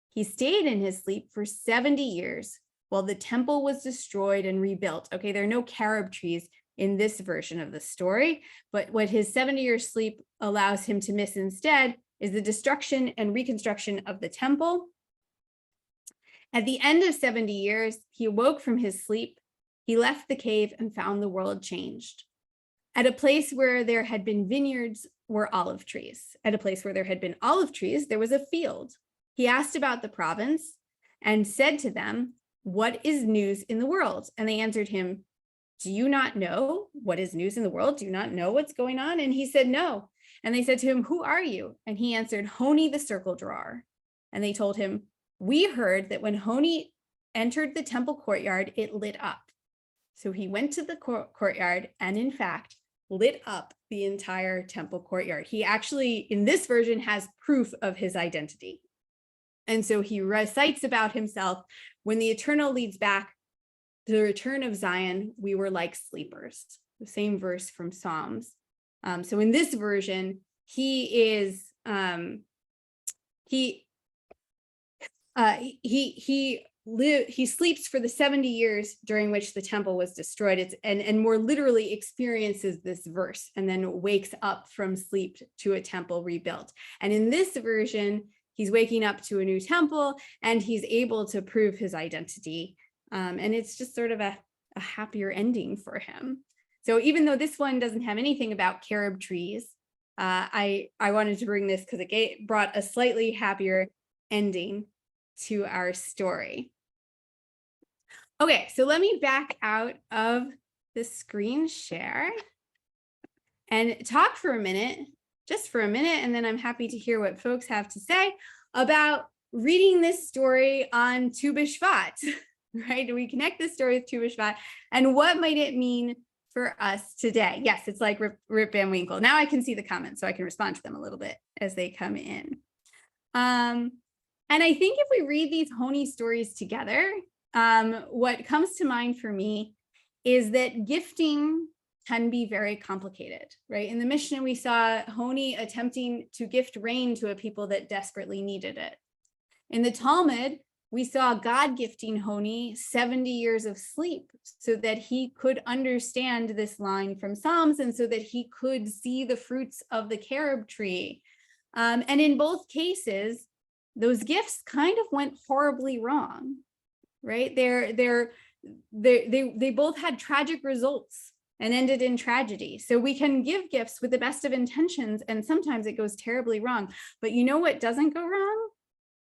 He stayed in his sleep for 70 years while the temple was destroyed and rebuilt. Okay, there are no carob trees in this version of the story, but what his 70-year sleep allows him to miss instead is the destruction and reconstruction of the temple. At the end of 70 years, he awoke from his sleep. He left the cave and found the world changed. At a place where there had been vineyards were olive trees. At a place where there had been olive trees, there was a field. He asked about the province and said to them, "What is news in the world?" And they answered him, "Do you not know what is news in the world? Do you not know what's going on?" And he said, "No." And they said to him, "Who are you?" And he answered, "Honi the circle drawer." And they told him, "We heard that when Honi entered the temple courtyard, it lit up." So he went to the courtyard and in fact, lit up the entire temple courtyard. He actually, in this version, has proof of his identity. And so he recites about himself, "When the eternal leads back, the return of Zion, we were like sleepers." The same verse from Psalms. So in this version, he sleeps for the 70 years during which the temple was destroyed. And more literally experiences this verse and then wakes up from sleep to a temple rebuilt. And in this version, he's waking up to a new temple and he's able to prove his identity. And it's just sort of a happier ending for him. So even though this one doesn't have anything about carob trees, I wanted to bring this because it brought a slightly happier ending to our story. Okay, so let me back out of the screen share and talk for a minute, just for a minute, and then I'm happy to hear what folks have to say about reading this story on Tu Bishvat, right? Do we connect this story with Tu Bishvat, and what might it mean for us today? Yes, it's like Rip Van Winkle. Now I can see the comments, so I can respond to them a little bit as they come in. And I think if we read these Honi stories together, what comes to mind for me is that gifting can be very complicated, right? In the Mishnah, we saw Honi attempting to gift rain to a people that desperately needed it. In the Talmud, we saw God gifting Honi 70 years of sleep so that he could understand this line from Psalms and so that he could see the fruits of the carob tree. And in both cases, those gifts kind of went horribly wrong, right? They both had tragic results and ended in tragedy. So we can give gifts with the best of intentions, and sometimes it goes terribly wrong. But you know what doesn't go wrong?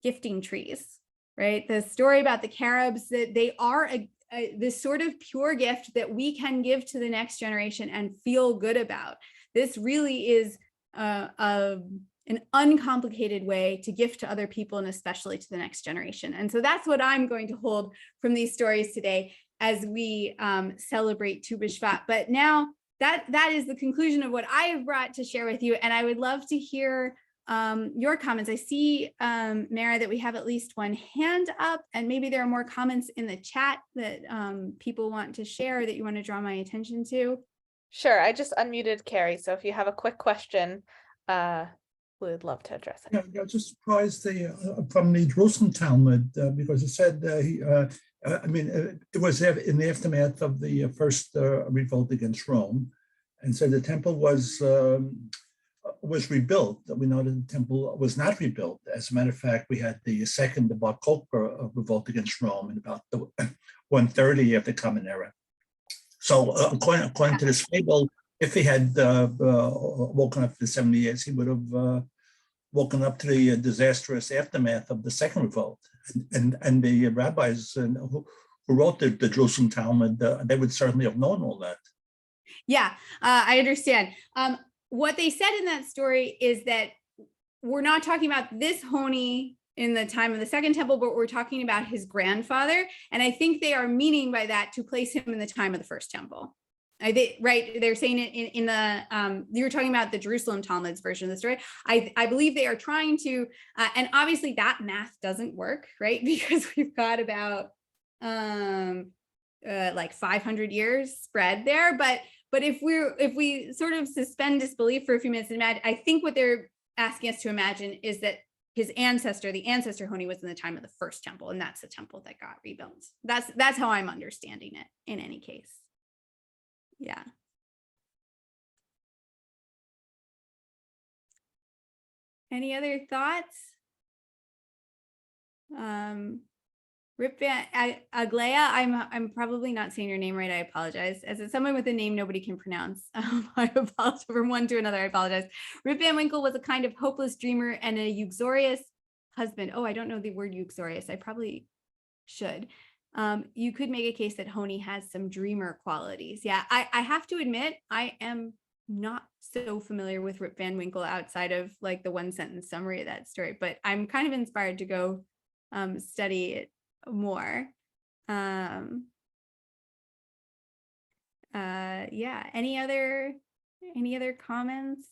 Gifting trees, right? The story about the carobs, that they are this sort of pure gift that we can give to the next generation and feel good about. This really is an uncomplicated way to gift to other people and especially to the next generation. And so that's what I'm going to hold from these stories today as we celebrate Tu Bishvat. But now that is the conclusion of what I have brought to share with you. And I would love to hear your comments. I see, Mara, that we have at least one hand up, and maybe there are more comments in the chat that people want to share that you want to draw my attention to. Sure, I just unmuted Carrie. So if you have a quick question, we would love to address it. Yeah, just surprised from the Jerusalem Talmud because it said it was in the aftermath of the first revolt against Rome, and said the temple was rebuilt. We know that the temple was not rebuilt. As a matter of fact, we had the second Bar Kokhba revolt against Rome in about the 130 of the Common Era. So according to this fable, if he had woken up for 70 years, he would have woken up to the disastrous aftermath of the second revolt. And the rabbis who wrote the Jerusalem Talmud, they would certainly have known all that. Yeah, I understand. What they said in that story is that we're not talking about this Honi in the time of the Second Temple, but we're talking about his grandfather. And I think they are meaning by that to place him in the time of the First Temple. Right? They're saying it in the, you were talking about the Jerusalem Talmud's version of the story. I believe they are trying to, and obviously that math doesn't work, right? Because we've got about like 500 years spread there. But if we sort of suspend disbelief for a few minutes and imagine, I think what they're asking us to imagine is that his ancestor, the ancestor Honi, was in the time of the First Temple, and that's the temple that got rebuilt. That's how I'm understanding it in any case. Yeah. Any other thoughts? Rip Van Aglaya, I'm probably not saying your name right. I apologize. As it's someone with a name nobody can pronounce. I apologize from one to another. I apologize. Rip Van Winkle was a kind of hopeless dreamer and a uxorious husband. Oh, I don't know the word uxorious. I probably should. You could make a case that Honi has some dreamer qualities. Yeah, I have to admit, I am not so familiar with Rip Van Winkle outside of like the one sentence summary of that story, but I'm kind of inspired to go study it more. Yeah, any other comments?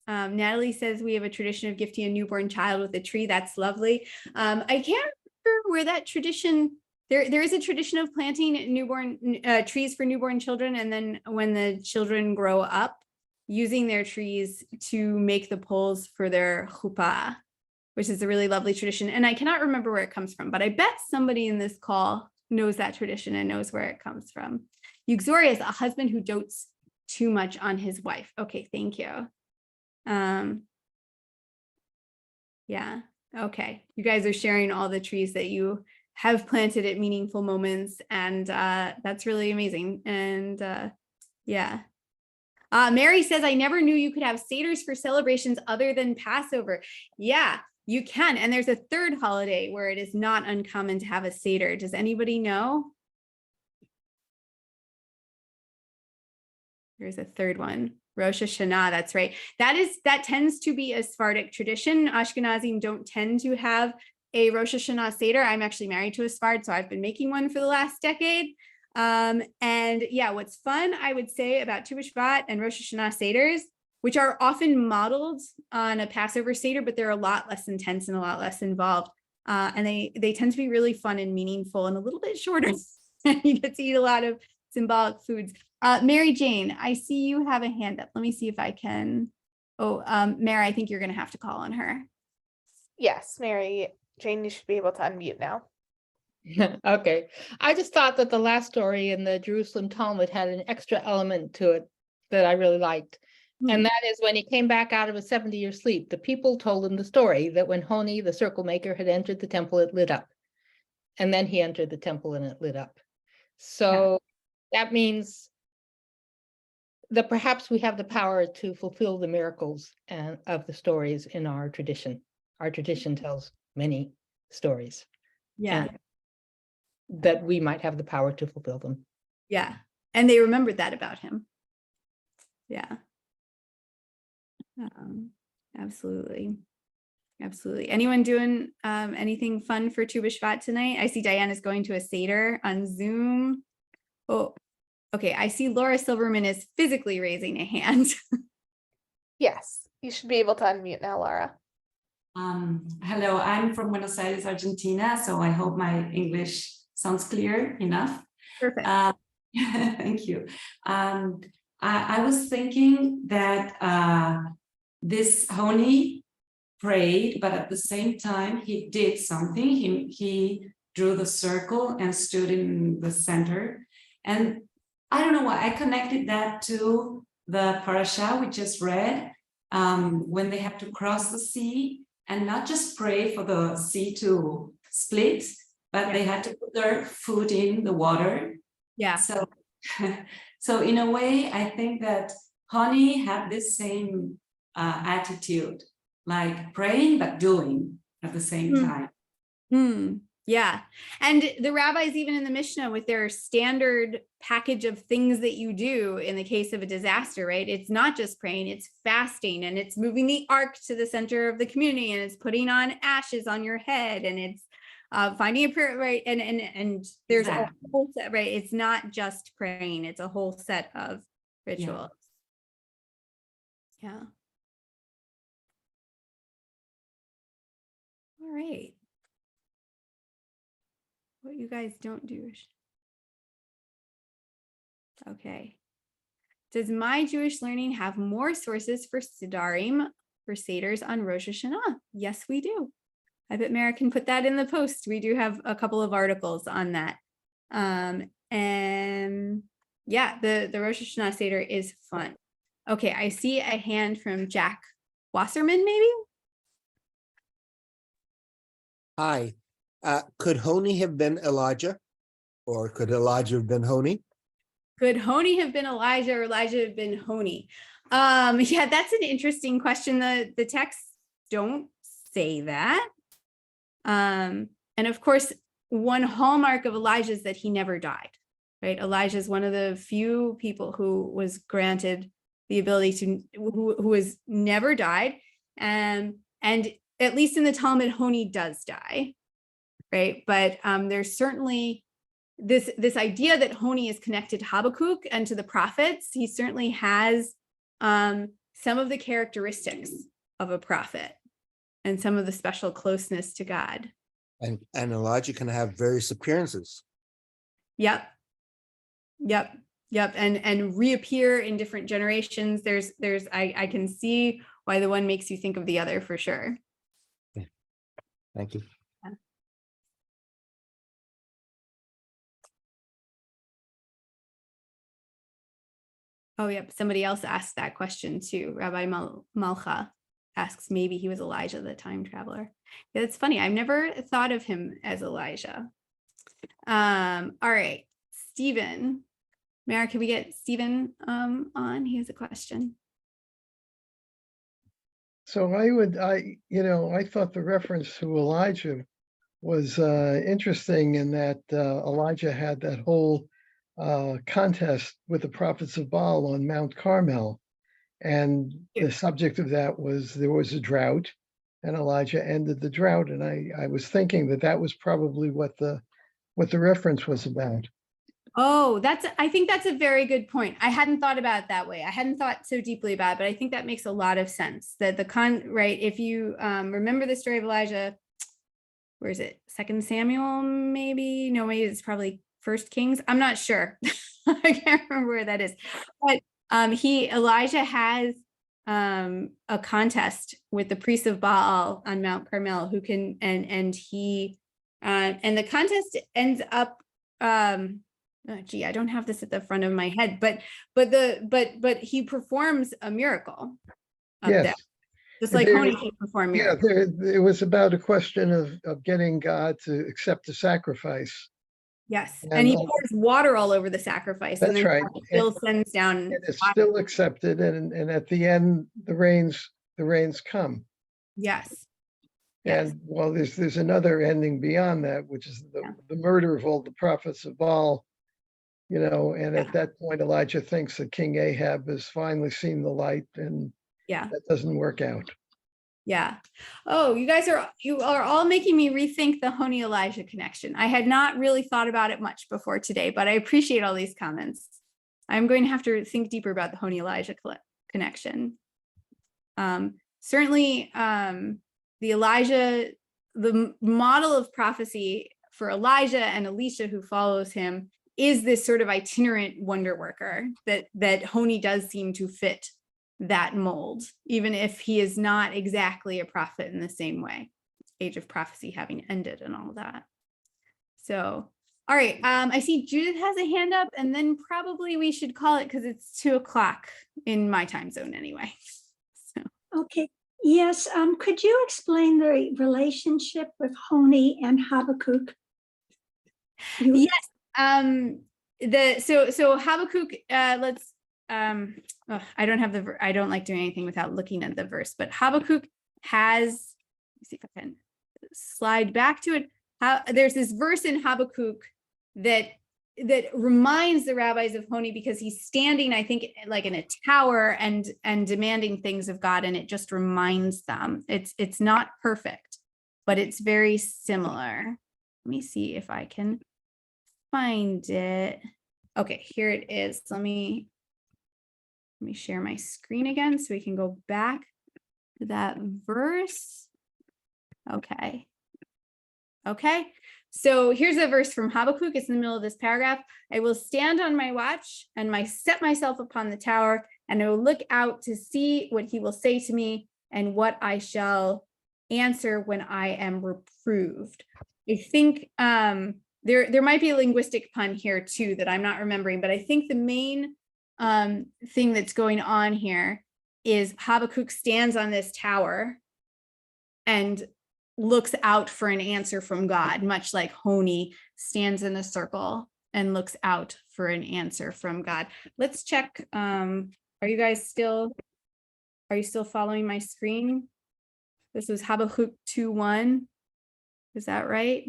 Natalie says we have a tradition of gifting a newborn child with a tree. That's lovely. I can't remember where that tradition, there is a tradition of planting newborn trees for newborn children, and then when the children grow up, using their trees to make the poles for their chuppah, which is a really lovely tradition. And I cannot remember where it comes from, but I bet somebody in this call knows that tradition and knows where it comes from. Uxorious, a husband who dotes too much on his wife. Okay, thank you. Yeah, okay. You guys are sharing all the trees that you have planted at meaningful moments, and that's really amazing. And yeah. Mary says, I never knew you could have seders for celebrations other than Passover. Yeah, you can. And there's a third holiday where it is not uncommon to have a seder. Does anybody know? There's a third one. Rosh Hashanah, that's right. That tends to be a Sephardic tradition. Ashkenazim don't tend to have a Rosh Hashanah Seder. I'm actually married to a Sfard, so I've been making one for the last decade. And yeah, what's fun, I would say, about Tu Bishvat and Rosh Hashanah Seders, which are often modeled on a Passover Seder, but they're a lot less intense and a lot less involved. And they tend to be really fun and meaningful and a little bit shorter. You get to eat a lot of symbolic foods. Mary Jane, I see you have a hand up. Let me see if I can. Oh, Mary, I think you're going to have to call on her. Yes, Mary Jane, you should be able to unmute now. Okay. I just thought that the last story in the Jerusalem Talmud had an extra element to it that I really liked. And that is when he came back out of a 70-year sleep, the people told him the story that when Honi, the circle maker, had entered the temple, it lit up. And then he entered the temple and it lit up. So that means that perhaps we have the power to fulfill the miracles and of the stories in our tradition. Our tradition tells many stories. Yeah. That we might have the power to fulfill them. Yeah. And they remembered that about him. Yeah. Absolutely. Absolutely. Anyone doing anything fun for Tu Bishvat tonight? I see Diana's going to a Seder on Zoom. Oh, okay. I see Laura Silverman is physically raising a hand. Yes, you should be able to unmute now, Laura. Hello, I'm from Buenos Aires, Argentina, so I hope my English sounds clear enough. Perfect. Thank you. I was thinking that this Honi prayed, but at the same time he did something. He drew the circle and stood in the center. And I don't know why I connected that to the parasha we just read, when they have to cross the sea and not just pray for the sea to split, but they had to put their foot in the water. Yeah. So in a way, I think that Honi had this same attitude like praying but doing at the same time. Yeah. And the rabbis, even in the Mishnah, with their standard package of things that you do in the case of a disaster, right? It's not just praying, it's fasting, and it's moving the ark to the center of the community, and it's putting on ashes on your head, and it's finding a prayer, right? And there's a whole set, right? It's not just praying, it's a whole set of rituals. Yeah. All right. What you guys don't do. Okay. Does my Jewish learning have more sources for Sidarim, for Seders on Rosh Hashanah? Yes, we do. I bet Mara can put that in the post. We do have a couple of articles on that. And yeah, the Rosh Hashanah Seder is fun. Okay, I see a hand from Jack Wasserman, maybe? Hi. Could Honi have been Elijah? Or could Elijah have been Honi? Could Honi have been Elijah, or Elijah have been Honi? Yeah, that's an interesting question. The texts don't say that. And of course, one hallmark of Elijah is that he never died, right? Elijah is one of the few people who was granted the ability to, who has never died. And at least in the Talmud, Honi does die, right? But there's certainly this idea that Honi is connected to Habakkuk and to the prophets. He certainly has some of the characteristics of a prophet and some of the special closeness to God. And Elijah can have various appearances. Yep. And reappear in different generations. I can see why the one makes you think of the other for sure. Okay. Thank you. Oh, yep. Somebody else asked that question too. Rabbi Malcha asks, maybe he was Elijah, the time traveler. Yeah, it's funny. I've never thought of him as Elijah. All right, Stephen. Mara, can we get Stephen on? He has a question. So I thought the reference to Elijah was interesting in that Elijah had that whole contest with the prophets of Baal on Mount Carmel. And the subject of that was there was a drought and Elijah ended the drought. And I was thinking that was probably what the reference was about. Oh, I think that's a very good point. I hadn't thought about it that way. I hadn't thought so deeply about it, but I think that makes a lot of sense. That right, if you remember the story of Elijah, where is it? 2 Samuel, maybe? No, maybe it's probably 1 Kings. I'm not sure. I can't remember where that is. But Elijah has a contest with the priests of Baal on Mount Carmel who can, and the contest ends up, oh, gee, I don't have this at the front of my head, but he performs a miracle. Yes. That. Just like Honi can perform miracles. Yeah, it was about a question of getting God to accept the sacrifice. Yes, and he pours water all over the sacrifice. That's and then right. Still sends down. And it's still accepted, and at the end, the rains come. Yes. And well, there's another ending beyond that, which is the murder of all the prophets of Baal. And at that point, Elijah thinks that King Ahab has finally seen the light, and that doesn't work out. Yeah. Oh, you are all making me rethink the Honi Elijah connection. I had not really thought about it much before today, but I appreciate all these comments. I'm going to have to think deeper about the Honi Elijah connection. Certainly, the model of prophecy for Elijah and Elisha, who follows him, is this sort of itinerant wonder worker that Honi does seem to fit that mold, even if he is not exactly a prophet in the same way, age of prophecy having ended and all that. So, all right, I see Judith has a hand up, and then probably we should call it because it's 2:00 in my time zone anyway. So. Okay, yes, could you explain the relationship with Honi and Habakkuk? Yes, so Habakkuk, let's I don't like doing anything without looking at the verse, but Habakkuk has, let me see if I can slide back to it. There's this verse in Habakkuk that reminds the rabbis of Honi, because he's standing, I think, like in a tower and demanding things of God, and it just reminds them. It's not perfect, but it's very similar. Let me see if I can find it. Okay, here it is. Let me share my screen again so we can go back to that verse. Okay. So here's a verse from Habakkuk. It's in the middle of this paragraph. I will stand on my watch and set myself upon the tower, and I will look out to see what he will say to me and what I shall answer when I am reproved. I think there might be a linguistic pun here too that I'm not remembering, but I think the main thing that's going on here is Habakkuk stands on this tower and looks out for an answer from God, much like Honi stands in a circle and looks out for an answer from God. Let's check. Are you still following my screen? This was Habakkuk 2:1. Is that right?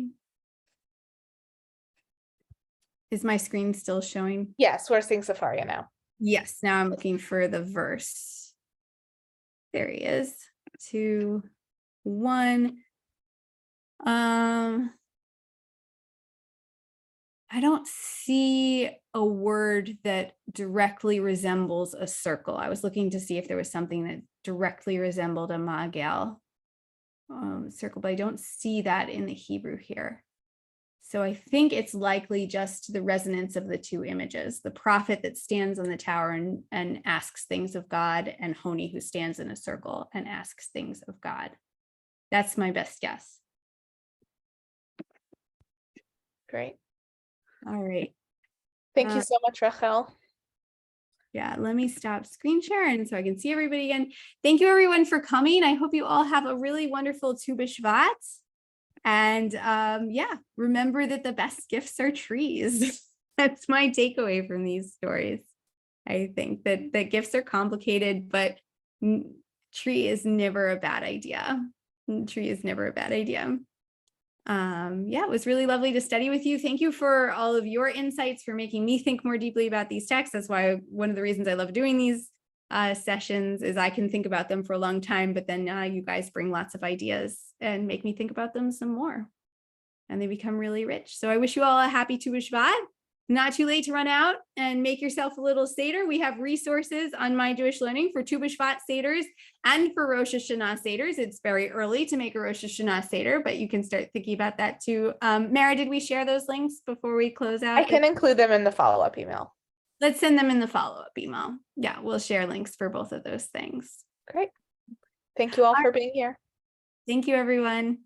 Is my screen still showing? Yes, we're seeing Safaria now. Yes, now I'm looking for the verse. There he is. 2:1. I don't see a word that directly resembles a circle. I was looking to see if there was something that directly resembled a magel circle, but I don't see that in the Hebrew here. So I think it's likely just the resonance of the two images, the prophet that stands on the tower and asks things of God, and Honi who stands in a circle and asks things of God. That's my best guess. Great. All right. Thank you so much, Rachel. Yeah, let me stop screen sharing so I can see everybody again. Thank you everyone for coming. I hope you all have a really wonderful Tu Bishvat. And yeah, remember that the best gifts are trees. That's my takeaway from these stories. I think that gifts are complicated, but tree is never a bad idea. Tree is never a bad idea. Yeah, it was really lovely to study with you. Thank you for all of your insights, for making me think more deeply about these texts. That's why one of the reasons I love doing these sessions is I can think about them for a long time, but then you guys bring lots of ideas and make me think about them some more, and they become really rich. So I wish you all a happy Tu Bishvat. Not too late to run out and make yourself a little Seder. We have resources on My Jewish Learning for Tu Bishvat Seders and for Rosh Hashanah Seders. It's very early to make a Rosh Hashanah Seder, but you can start thinking about that too. Mara, did we share those links before we close out? I can include them in the follow-up email. Let's send them in the follow-up email. Yeah, we'll share links for both of those things. Great. Thank you all for being here. Thank you, everyone.